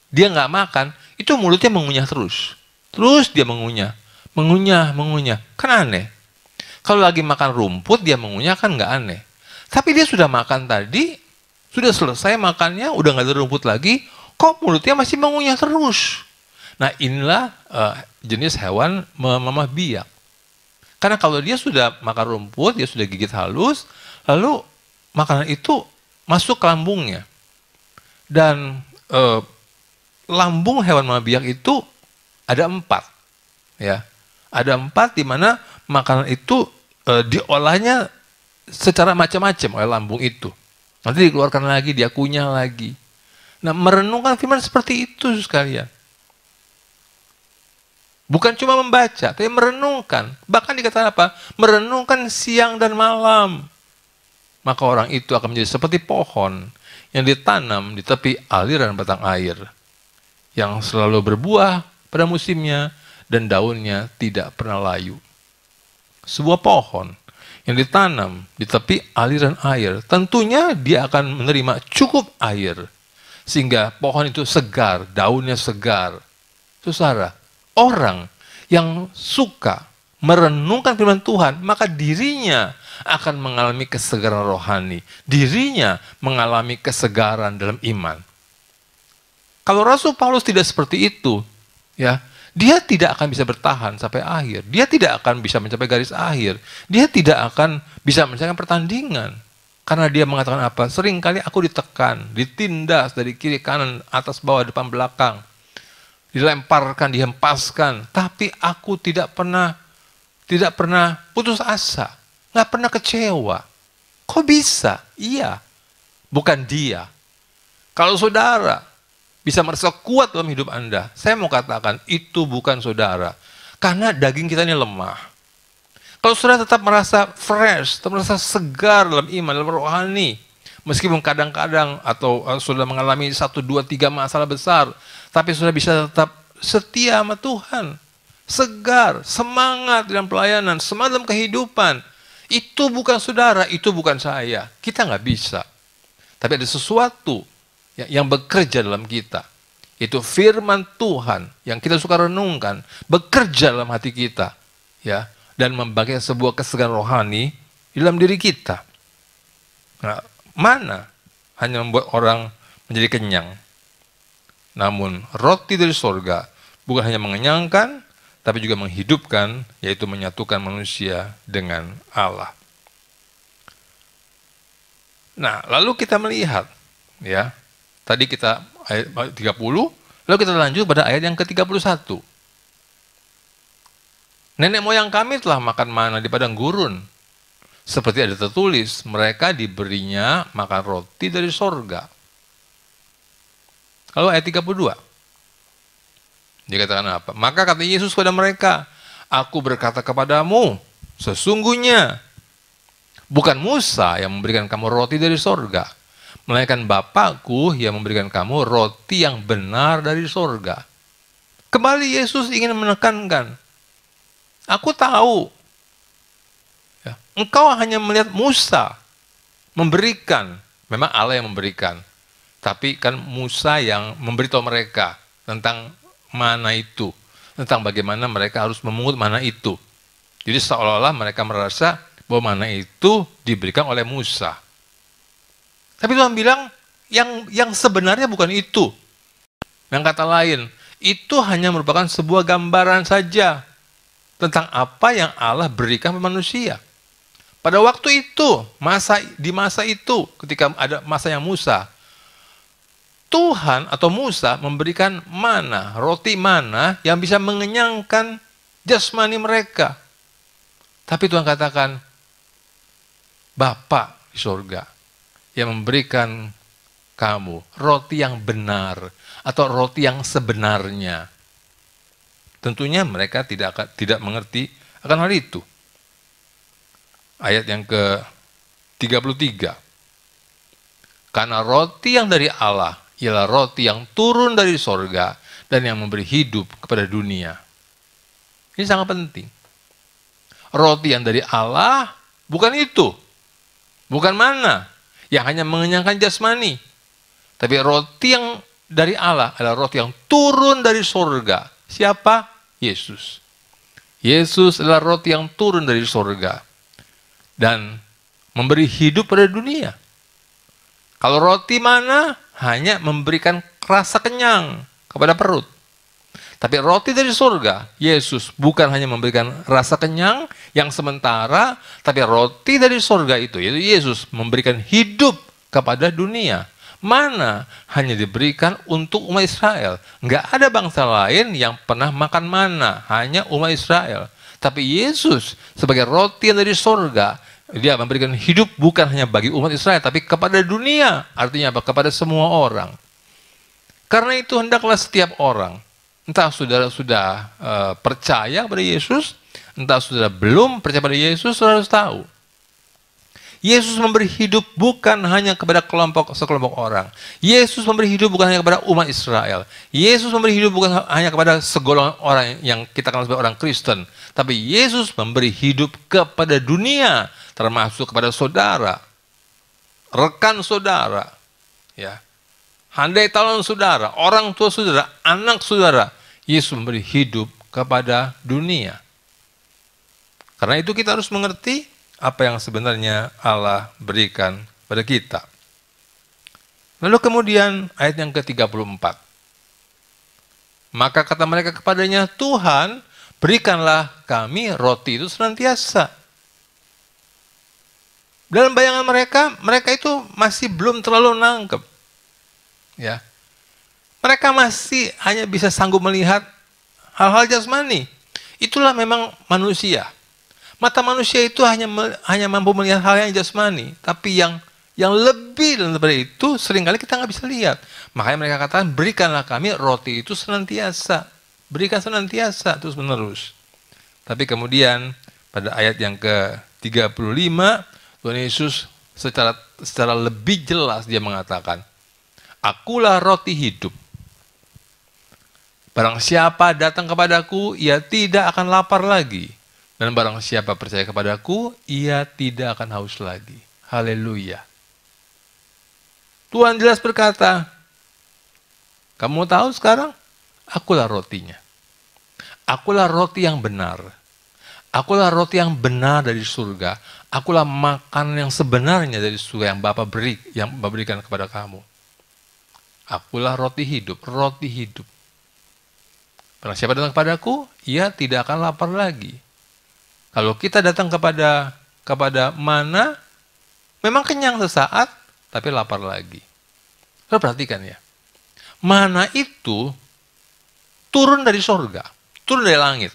dia nggak makan, itu mulutnya mengunyah terus. Terus dia mengunyah. Kan aneh. Kalau lagi makan rumput, dia mengunyah, kan nggak aneh. Tapi dia sudah makan tadi, sudah selesai makannya, udah nggak ada rumput lagi, kok mulutnya masih mengunyah terus. Nah inilah jenis hewan memamah biak. Karena kalau dia sudah makan rumput, dia sudah gigit halus, lalu makanan itu masuk ke lambungnya. Dan lambung hewan memamah biak itu ada 4. Ya. Ada 4 di mana makanan itu diolahnya secara macam-macam oleh lambung itu. Nanti dikeluarkan lagi, dia kunyah lagi. Nah, merenungkan firman seperti itu sekalian. Bukan cuma membaca, tapi merenungkan. Bahkan dikatakan apa? Merenungkan siang dan malam. Maka orang itu akan menjadi seperti pohon yang ditanam di tepi aliran batang air, yang selalu berbuah pada musimnya, dan daunnya tidak pernah layu. Sebuah pohon yang ditanam di tepi aliran air, tentunya dia akan menerima cukup air, sehingga pohon itu segar, daunnya segar. Saudara, orang yang suka merenungkan firman Tuhan, maka dirinya akan mengalami kesegaran rohani. Dirinya mengalami kesegaran dalam iman. Kalau Rasul Paulus tidak seperti itu, ya, dia tidak akan bisa bertahan sampai akhir. Dia tidak akan bisa mencapai garis akhir. Dia tidak akan bisa menyelesaikan pertandingan. Karena dia mengatakan apa? Seringkali aku ditekan, ditindas dari kiri kanan, atas bawah, depan belakang. Dilemparkan, dihempaskan. Tapi aku tidak pernah putus asa. Nggak pernah kecewa. Kok bisa? Iya. Bukan dia. Kalau saudara bisa merasa kuat dalam hidup Anda, saya mau katakan itu bukan saudara. Karena daging kita ini lemah. Kalau saudara tetap merasa fresh, tetap merasa segar dalam iman, dalam rohani, Meskipun kadang-kadang atau sudah mengalami 1, 2, 3 masalah besar, tapi sudah bisa tetap setia sama Tuhan. Segar, semangat dalam pelayanan, semangat dalam kehidupan. Itu bukan saudara, itu bukan saya. Kita nggak bisa. Tapi ada sesuatu yang bekerja dalam kita. Itu firman Tuhan yang kita suka renungkan, bekerja dalam hati kita, ya, dan membagikan sebuah kesegaran rohani di dalam diri kita. Nah, mana hanya membuat orang menjadi kenyang. Namun roti dari surga bukan hanya mengenyangkan, tapi juga menghidupkan, yaitu menyatukan manusia dengan Allah. Nah, lalu kita melihat, ya, tadi kita ayat 30, lalu kita lanjut pada ayat yang ke-31. Nenek moyang kami telah makan mana di padang gurun. Seperti ada tertulis, mereka diberinya makan roti dari sorga. Lalu ayat 32. Dikatakan apa? Maka kata Yesus kepada mereka, aku berkata kepadamu, sesungguhnya bukan Musa yang memberikan kamu roti dari sorga, melainkan Bapakku yang memberikan kamu roti yang benar dari sorga. Kembali Yesus ingin menekankan, aku tahu, ya, engkau hanya melihat Musa memberikan, memang Allah yang memberikan, tapi kan Musa yang memberitahu mereka tentang mana itu, tentang bagaimana mereka harus memungut mana itu. Jadi seolah-olah mereka merasa bahwa mana itu diberikan oleh Musa. Tapi Tuhan bilang yang sebenarnya bukan itu. Yang kata lain, itu hanya merupakan sebuah gambaran saja tentang apa yang Allah berikan kepada manusia. Pada waktu itu, di masa itu, ketika ada masanya Musa, Tuhan atau Musa memberikan mana, roti mana yang bisa mengenyangkan jasmani mereka. Tapi Tuhan katakan, Bapa di surga yang memberikan kamu roti yang benar atau roti yang sebenarnya. Tentunya mereka tidak mengerti akan hal itu. Ayat yang ke-33. Karena roti yang dari Allah ialah roti yang turun dari sorga dan yang memberi hidup kepada dunia. Ini sangat penting. Roti yang dari Allah bukan itu. Bukan mana yang hanya mengenyangkan jasmani. Tapi roti yang dari Allah adalah roti yang turun dari sorga. Siapa? Yesus. Yesus adalah roti yang turun dari sorga dan memberi hidup pada dunia. Kalau roti mana hanya memberikan rasa kenyang kepada perut. Tapi roti dari surga, Yesus bukan hanya memberikan rasa kenyang yang sementara, tapi roti dari surga itu, yaitu Yesus memberikan hidup kepada dunia. Mana hanya diberikan untuk umat Israel. Nggak ada bangsa lain yang pernah makan mana, hanya umat Israel. Tapi Yesus sebagai roti yang dari surga, dia memberikan hidup bukan hanya bagi umat Israel, tapi kepada dunia. Artinya apa? Kepada semua orang. Karena itu hendaklah setiap orang, entah saudara sudah percaya pada Yesus, entah saudara belum percaya pada Yesus, saudara harus tahu. Yesus memberi hidup bukan hanya kepada sekelompok orang. Yesus memberi hidup bukan hanya kepada umat Israel. Yesus memberi hidup bukan hanya kepada segolongan orang yang kita kenal sebagai orang Kristen. Tapi Yesus memberi hidup kepada dunia, termasuk kepada saudara, rekan saudara, ya, handai talon saudara, orang tua saudara, anak saudara. Yesus memberi hidup kepada dunia. Karena itu kita harus mengerti apa yang sebenarnya Allah berikan pada kita. Lalu kemudian ayat yang ke-34. Maka kata mereka kepadanya, Tuhan, berikanlah kami roti itu senantiasa. Dalam bayangan mereka itu masih belum terlalu nangkep. Ya. Mereka masih hanya bisa sanggup melihat hal-hal jasmani. Itulah memang manusia. Mata manusia itu hanya mampu melihat hal yang jasmani, tapi yang lebih daripada itu seringkali kita nggak bisa lihat. Makanya mereka katakan, berikanlah kami roti itu senantiasa. Berikan senantiasa terus menerus. Tapi kemudian pada ayat yang ke-35, Tuhan Yesus secara lebih jelas dia mengatakan, akulah roti hidup. Barang siapa datang kepadaku, ia tidak akan lapar lagi. Dan barang siapa percaya kepadaku, ia tidak akan haus lagi. Haleluya. Tuhan jelas berkata, kamu tahu sekarang, akulah rotinya. Akulah roti yang benar. Akulah roti yang benar dari surga. Akulah makan yang sebenarnya dari surga yang Bapa berikan kepada kamu. Akulah roti hidup, roti hidup. Barang siapa datang kepadaku, ia tidak akan lapar lagi. Kalau kita datang kepada mana, memang kenyang sesaat, tapi lapar lagi. Saudara perhatikan ya, mana itu turun dari surga, turun dari langit.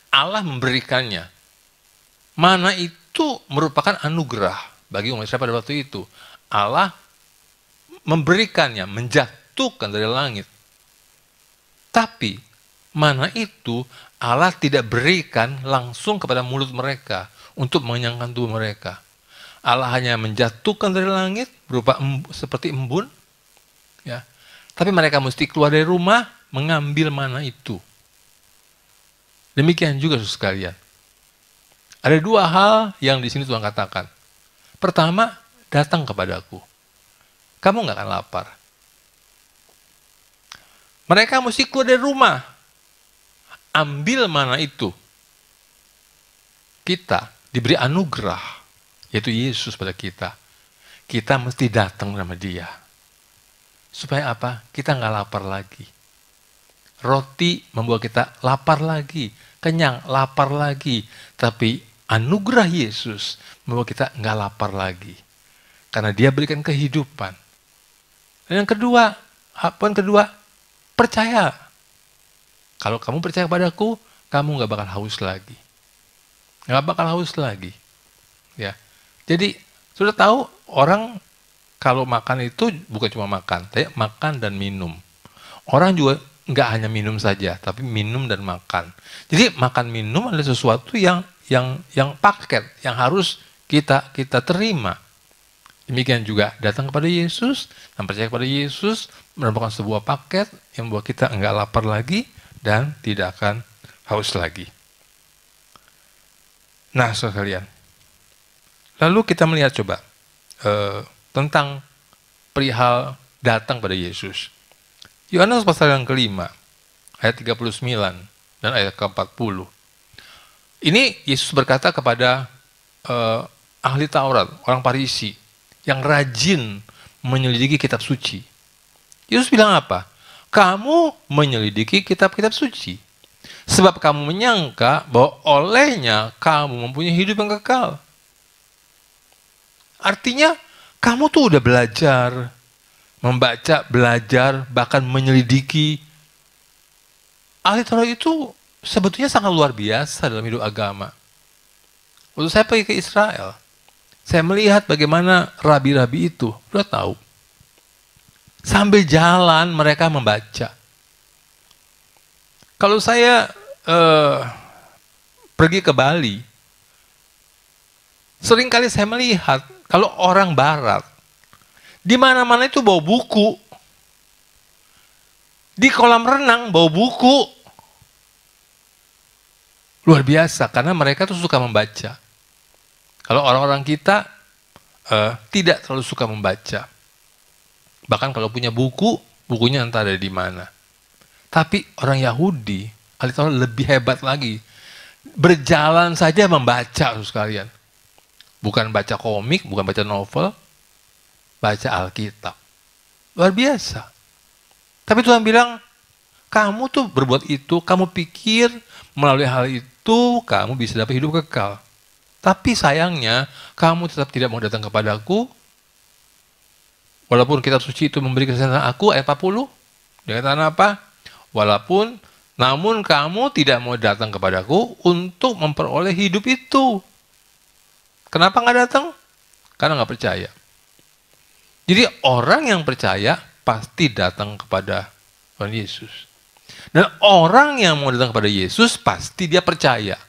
Allah memberikannya. Mana itu merupakan anugerah bagi umat Israel pada waktu itu. Allah memberikannya, menjatuhkan dari langit. Tapi mana itu Allah tidak berikan langsung kepada mulut mereka untuk mengenyangkan tubuh mereka. Allah hanya menjatuhkan dari langit berupa seperti embun, ya. Tapi mereka mesti keluar dari rumah mengambil mana itu. Demikian juga saudara sekalian. Ada dua hal yang di sini Tuhan katakan. Pertama, datang kepadaku. Kamu nggak akan lapar. Mereka mesti keluar dari rumah. Ambil mana itu. Kita diberi anugerah, yaitu Yesus pada kita. Kita mesti datang sama Dia. Supaya apa? Kita nggak lapar lagi. Roti membuat kita lapar lagi. Kenyang, lapar lagi. Tapi anugerah Yesus membuat kita nggak lapar lagi. Karena Dia berikan kehidupan. Dan yang kedua, apa yang kedua? Percaya. Kalau kamu percaya kepadaku, kamu nggak bakal haus lagi. Nggak bakal haus lagi. Ya. Jadi, sudah tahu orang kalau makan itu bukan cuma makan, tapi makan dan minum. Orang juga nggak hanya minum saja, tapi minum dan makan. Jadi makan minum adalah sesuatu yang paket, yang harus kita terima. Demikian juga datang kepada Yesus dan percaya kepada Yesus merupakan sebuah paket yang membuat kita enggak lapar lagi dan tidak akan haus lagi. Nah, saudara sekalian, lalu kita melihat coba tentang perihal datang pada Yesus. Yohanes pasal yang kelima, ayat 39 dan ayat ke-40. Ini Yesus berkata kepada ahli Taurat, orang Farisi, yang rajin menyelidiki kitab suci. Yesus bilang apa? Kamu menyelidiki kitab-kitab suci. Sebab kamu menyangka bahwa olehnya kamu mempunyai hidup yang kekal. Artinya, kamu tuh udah belajar, membaca, belajar, bahkan menyelidiki. Ahli Taurat itu sebetulnya sangat luar biasa dalam hidup agama. Waktu saya pergi ke Israel, saya melihat bagaimana rabi-rabi itu, udah tahu. Sambil jalan mereka membaca. Kalau saya pergi ke Bali, seringkali saya melihat kalau orang Barat, di mana-mana itu bawa buku. Di kolam renang bawa buku. Luar biasa, karena mereka tuh suka membaca. Kalau orang-orang kita tidak terlalu suka membaca. Bahkan kalau punya buku, bukunya entah ada di mana. Tapi orang Yahudi, ahli Taurat lebih hebat lagi. Berjalan saja membaca, sekalian. Bukan baca komik, bukan baca novel, baca Alkitab. Luar biasa. Tapi Tuhan bilang, kamu tuh berbuat itu, kamu pikir melalui hal itu, kamu bisa dapat hidup kekal. Tapi sayangnya, kamu tetap tidak mau datang kepadaku. Walaupun kitab suci itu memberi kesempatan aku, ayat 40. Dia katakan apa? Namun kamu tidak mau datang kepadaku untuk memperoleh hidup itu. Kenapa nggak datang? Karena nggak percaya. Jadi orang yang percaya pasti datang kepada Tuhan Yesus. Dan orang yang mau datang kepada Yesus pasti dia percaya.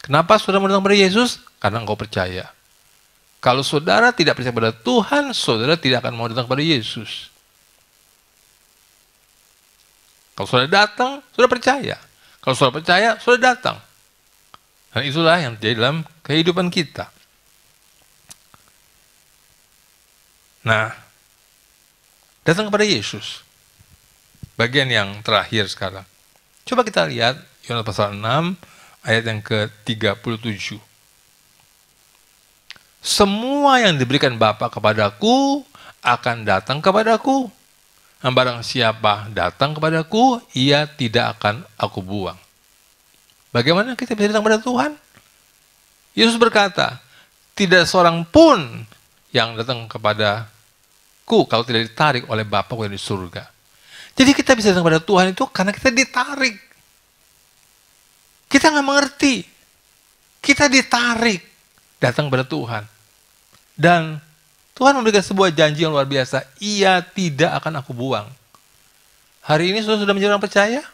Kenapa saudara mau datang kepada Yesus? Karena engkau percaya. Kalau saudara tidak percaya pada Tuhan, saudara tidak akan mau datang kepada Yesus. Kalau saudara datang, saudara percaya. Kalau saudara percaya, saudara datang. Dan itulah yang terjadi dalam kehidupan kita. Nah, datang kepada Yesus. Bagian yang terakhir sekarang. Coba kita lihat Yohanes pasal 6 ayat yang ke-37. Semua yang diberikan Bapa kepadaku akan datang kepadaku. Dan barang siapa datang kepadaku, ia tidak akan aku buang. Bagaimana kita bisa datang kepada Tuhan? Yesus berkata, tidak seorang pun yang datang kepadaku kalau tidak ditarik oleh Bapa yang di surga. Jadi kita bisa datang kepada Tuhan itu karena kita ditarik. Kita nggak mengerti. Kita ditarik datang kepada Tuhan. Dan Tuhan memberikan sebuah janji yang luar biasa. Ia tidak akan aku buang. Hari ini saudara sudah menjadi orang percaya?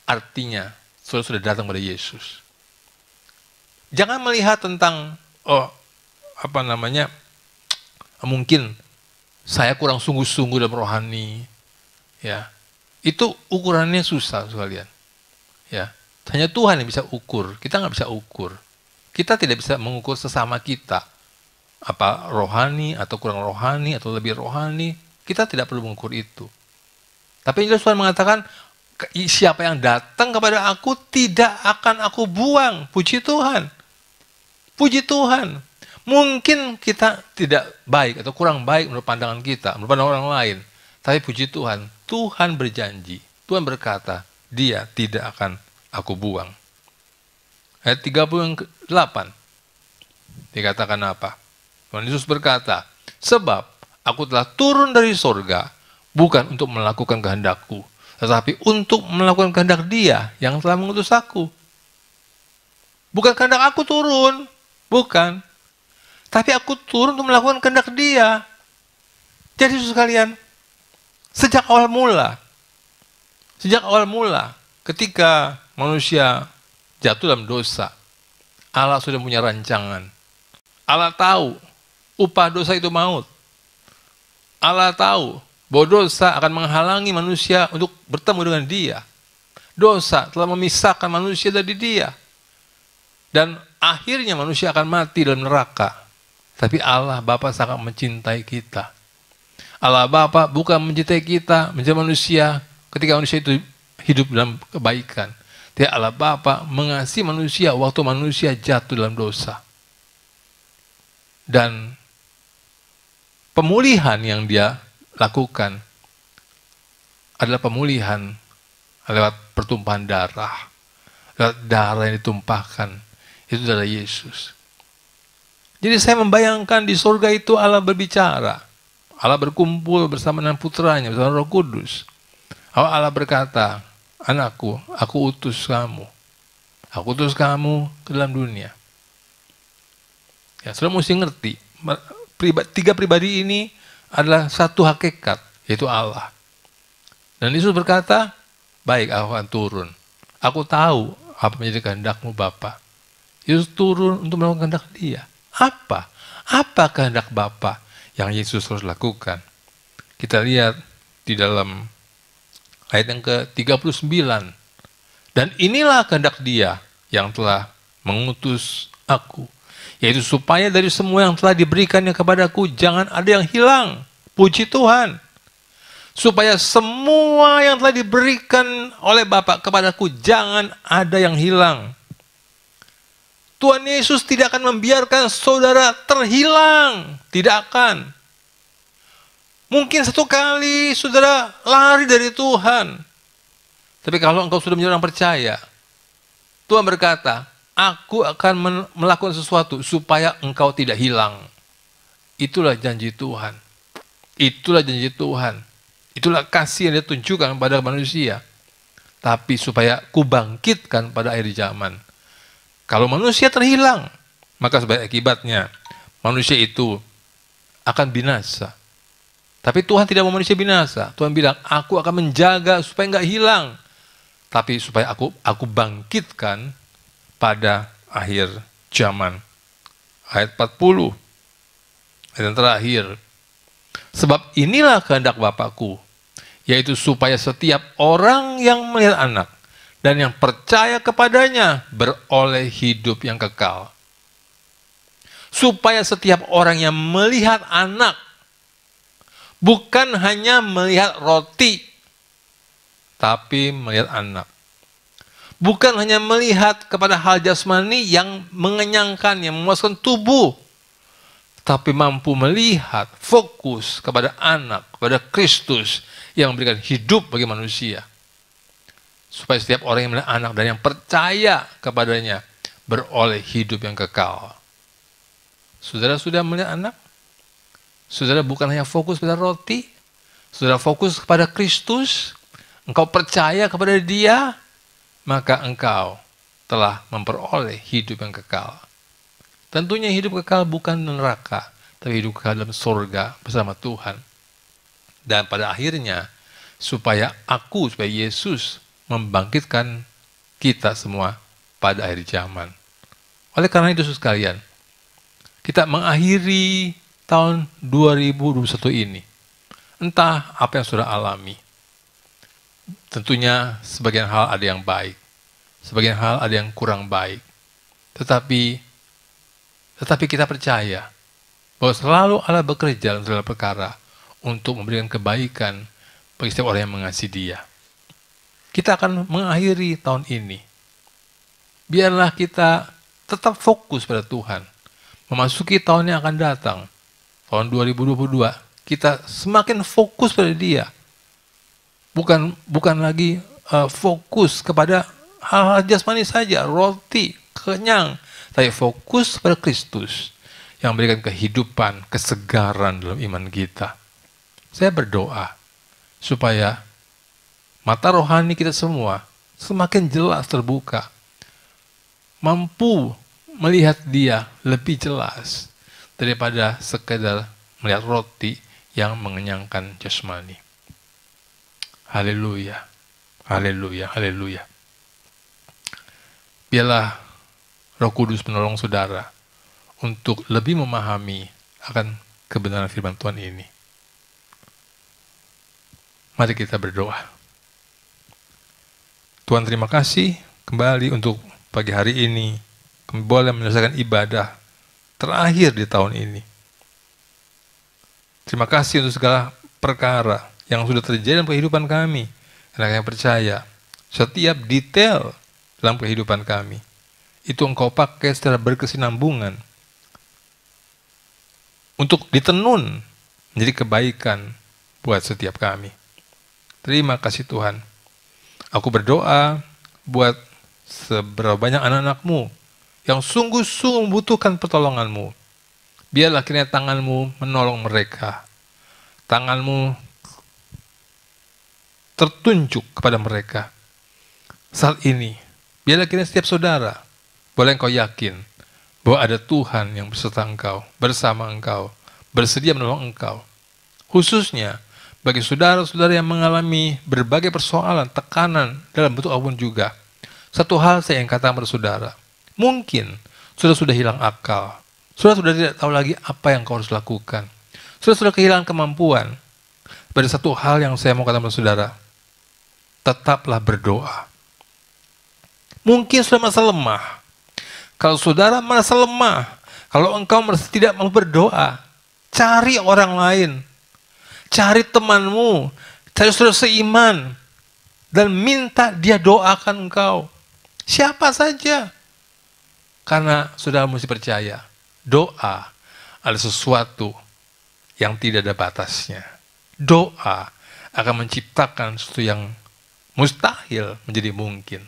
Artinya, saudara sudah datang kepada Yesus. Jangan melihat tentang, mungkin saya kurang sungguh-sungguh dalam rohani. Ya, itu ukurannya susah sekalian. Ya, hanya Tuhan yang bisa ukur. Kita nggak bisa ukur. Kita tidak bisa mengukur sesama kita. Apa rohani atau kurang rohani atau lebih rohani, kita tidak perlu mengukur itu. Tapi Yesus Tuhan mengatakan, siapa yang datang kepada aku tidak akan aku buang. Puji Tuhan. Puji Tuhan. Mungkin kita tidak baik atau kurang baik menurut pandangan kita, menurut pandangan orang lain. Tapi puji Tuhan, Tuhan berjanji, Tuhan berkata, dia tidak akan aku buang. Ayat 38, dikatakan apa? Tuhan Yesus berkata, sebab aku telah turun dari sorga, bukan untuk melakukan kehendakku, tetapi untuk melakukan kehendak Dia yang telah mengutus aku. Bukan kehendak aku turun, bukan. Tapi aku turun untuk melakukan kehendak Dia. Jadi sekalian, sejak awal mula, ketika manusia jatuh dalam dosa, Allah sudah punya rancangan. Allah tahu upah dosa itu maut. Allah tahu bahwa dosa akan menghalangi manusia untuk bertemu dengan Dia. Dosa telah memisahkan manusia dari Dia. Dan akhirnya manusia akan mati dalam neraka. Tapi Allah Bapa sangat mencintai kita. Allah Bapa bukan mencintai kita, mencintai manusia ketika manusia itu hidup dalam kebaikan. Tapi Allah Bapa mengasihi manusia waktu manusia jatuh dalam dosa. Dan pemulihan yang Dia lakukan adalah pemulihan lewat pertumpahan darah. Lewat darah yang ditumpahkan. Itu darah Yesus. Jadi saya membayangkan di surga itu Allah berbicara. Allah berkumpul bersama dengan putranya, bersama Roh Kudus. Allah berkata, anakku, aku utus kamu. Aku utus kamu ke dalam dunia. Ya, saudara mesti ngerti. Tiga pribadi ini adalah satu hakikat, yaitu Allah. Dan Yesus berkata, baik, aku akan turun. Aku tahu apa menjadi kehendakmu Bapa. Yesus turun untuk melakukan kehendak Dia. Apa? Apa kehendak Bapa yang Yesus harus lakukan? Kita lihat di dalam ayat yang ke-39. Dan inilah kehendak Dia yang telah mengutus aku. Yaitu supaya dari semua yang telah diberikannya kepadaku, jangan ada yang hilang. Puji Tuhan. Supaya semua yang telah diberikan oleh Bapa kepadaku, jangan ada yang hilang. Tuhan Yesus tidak akan membiarkan saudara terhilang. Tidak akan. Mungkin satu kali saudara lari dari Tuhan. Tapi kalau engkau sudah menjadi orang percaya, Tuhan berkata, aku akan melakukan sesuatu supaya engkau tidak hilang. Itulah janji Tuhan. Itulah janji Tuhan. Itulah kasih yang Dia tunjukkan kepada manusia. Tapi supaya kubangkitkan pada akhir zaman. Kalau manusia terhilang, maka sebagai akibatnya manusia itu akan binasa. Tapi Tuhan tidak mau manusia binasa. Tuhan bilang, aku akan menjaga supaya nggak hilang. Tapi supaya aku bangkitkan pada akhir zaman. ayat 40. Ayat yang terakhir. Sebab inilah kehendak Bapakku, yaitu supaya setiap orang yang melihat anak dan yang percaya kepadanya beroleh hidup yang kekal. Supaya setiap orang yang melihat anak, bukan hanya melihat roti, tapi melihat anak. Bukan hanya melihat kepada hal jasmani yang mengenyangkan, yang memuaskan tubuh, tapi mampu melihat, fokus kepada anak, kepada Kristus yang memberikan hidup bagi manusia. Supaya setiap orang yang melihat anak dan yang percaya kepadanya beroleh hidup yang kekal. Saudara sudah melihat anak? Saudara bukan hanya fokus pada roti, saudara fokus kepada Kristus, engkau percaya kepada Dia, maka engkau telah memperoleh hidup yang kekal. Tentunya hidup kekal bukan neraka, tapi hidup kekal dalam surga bersama Tuhan. Dan pada akhirnya, supaya Yesus membangkitkan kita semua pada akhir zaman. Oleh karena itu, saudara sekalian, kita mengakhiri tahun 2021 ini. Entah apa yang sudah alami. Tentunya sebagian hal ada yang baik, sebagian hal ada yang kurang baik. Tetapi kita percaya bahwa selalu Allah bekerja dalam segala perkara untuk memberikan kebaikan bagi setiap orang yang mengasihi Dia. Kita akan mengakhiri tahun ini. Biarlah kita tetap fokus pada Tuhan. Memasuki tahun yang akan datang, tahun 2022, kita semakin fokus pada Dia. Bukan lagi fokus kepada hal-hal jasmani saja, roti, kenyang, tapi fokus pada Kristus yang memberikan kehidupan, kesegaran dalam iman kita. Saya berdoa supaya mata rohani kita semua semakin jelas terbuka, mampu melihat Dia lebih jelas daripada sekedar melihat roti yang mengenyangkan jasmani. Haleluya, haleluya, haleluya. Biarlah Roh Kudus menolong saudara untuk lebih memahami akan kebenaran firman Tuhan ini. Mari kita berdoa. Tuhan, terima kasih kembali untuk pagi hari ini. Kami boleh menyelesaikan ibadah terakhir di tahun ini. Terima kasih untuk segala perkara yang sudah terjadi dalam kehidupan kami. Karena kami percaya setiap detail dalam kehidupan kami itu Engkau pakai secara berkesinambungan untuk ditenun menjadi kebaikan buat setiap kami. Terima kasih Tuhan. Aku berdoa buat seberapa banyak anak-anak-Mu yang sungguh-sungguh membutuhkan pertolongan-Mu. Biarlah kiranya tangan-Mu menolong mereka. Tangan-Mu tertunjuk kepada mereka. Saat ini, biarlah kiranya setiap saudara, boleh engkau yakin bahwa ada Tuhan yang beserta engkau, bersama engkau, bersedia menolong engkau. Khususnya bagi saudara-saudara yang mengalami berbagai persoalan, tekanan dalam bentuk apapun juga. Satu hal saya ingin katakan kepada saudara, mungkin saudara sudah hilang akal, saudara sudah tidak tahu lagi apa yang kau harus lakukan, saudara sudah kehilangan kemampuan. Pada satu hal yang saya mau katakan kepada saudara, tetaplah berdoa. Mungkin sudah merasa lemah. Kalau saudara merasa lemah, kalau engkau merasa tidak mau berdoa, cari orang lain, cari temanmu, cari saudara seiman, dan minta dia doakan engkau. Siapa saja. Karena saudara mesti percaya, doa adalah sesuatu yang tidak ada batasnya. Doa akan menciptakan sesuatu yang mustahil menjadi mungkin.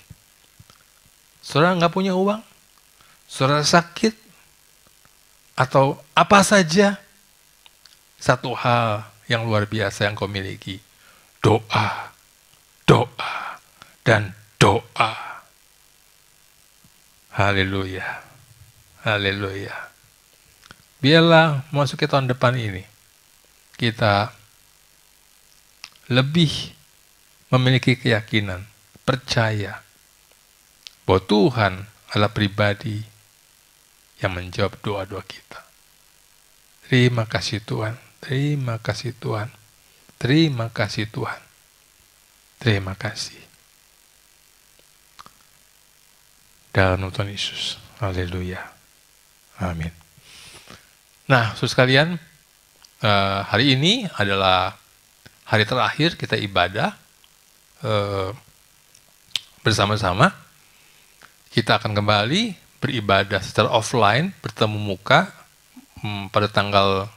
Saudara nggak punya uang, saudara sakit, atau apa saja, satu hal yang luar biasa yang kau miliki, doa, doa, dan doa. Haleluya, haleluya. Biarlah memasuki tahun depan ini, kita lebih memiliki keyakinan, percaya bahwa Tuhan adalah pribadi yang menjawab doa-doa kita. Terima kasih Tuhan, terima kasih Tuhan, terima kasih Tuhan, terima kasih. Dalam nama Tuhan Yesus, haleluya, amin. Nah, saudara sekalian, hari ini adalah hari terakhir kita ibadah bersama-sama. Kita akan kembali beribadah secara offline, bertemu muka pada tanggal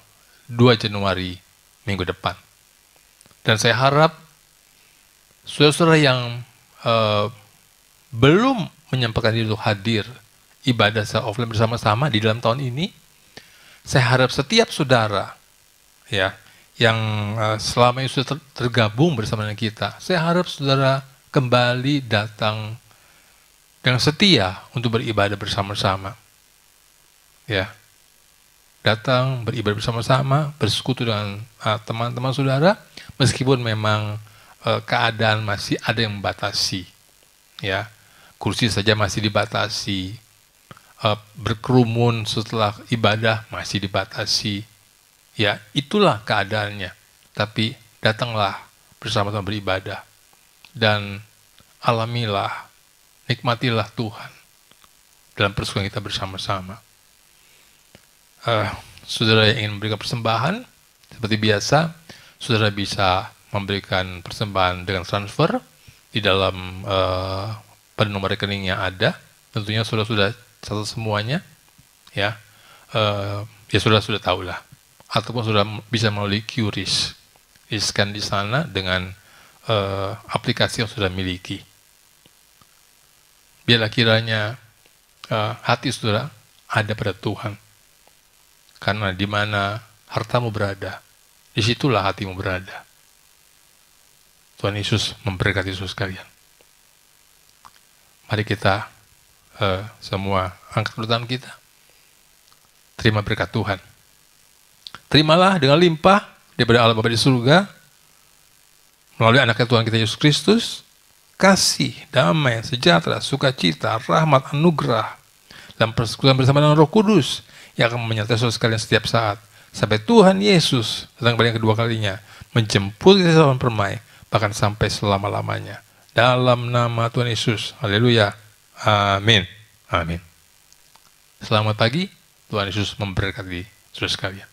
2 Januari minggu depan. Dan saya harap saudara-saudara yang belum menyampaikan diri untuk hadir ibadah secara offline bersama-sama di dalam tahun ini, saya harap setiap saudara ya yang selama ini sudah tergabung bersama dengan kita, saya harap saudara kembali datang dengan setia untuk beribadah bersama-sama. Ya, datang beribadah bersama-sama, bersekutu dengan teman-teman saudara, meskipun memang keadaan masih ada yang membatasi. Ya, kursi saja masih dibatasi, berkerumun setelah ibadah masih dibatasi. Ya, itulah keadaannya. Tapi datanglah bersama-sama beribadah dan alamilah, nikmatilah Tuhan dalam persekutuan kita bersama-sama. Saudara yang ingin memberikan persembahan, seperti biasa, saudara bisa memberikan persembahan dengan transfer di dalam pada nomor rekening yang ada. Tentunya saudara sudah catat semuanya, ya. Ya saudara sudah tahu lah. Ataupun sudah bisa melalui QRIS, di-scan di sana dengan aplikasi yang sudah miliki. Biarlah kiranya hati saudara ada pada Tuhan. Karena di mana hartamu berada, disitulah hatimu berada. Tuhan Yesus memberkati saudara sekalian. Mari kita semua angkat kedua tangan kita. Terima berkat Tuhan. Terimalah dengan limpah daripada Allah Bapa di surga, melalui anaknya Tuhan kita Yesus Kristus, kasih, damai, sejahtera, sukacita, rahmat, anugerah, dan persekutuan bersama dengan Roh Kudus yang akan menyertai saudara sekalian setiap saat, sampai Tuhan Yesus datang kembali yang kedua kalinya, menjemput kita dalam permai, bahkan sampai selama-lamanya. Dalam nama Tuhan Yesus, haleluya, amin, amin. Selamat pagi, Tuhan Yesus memberkati saudara sekalian.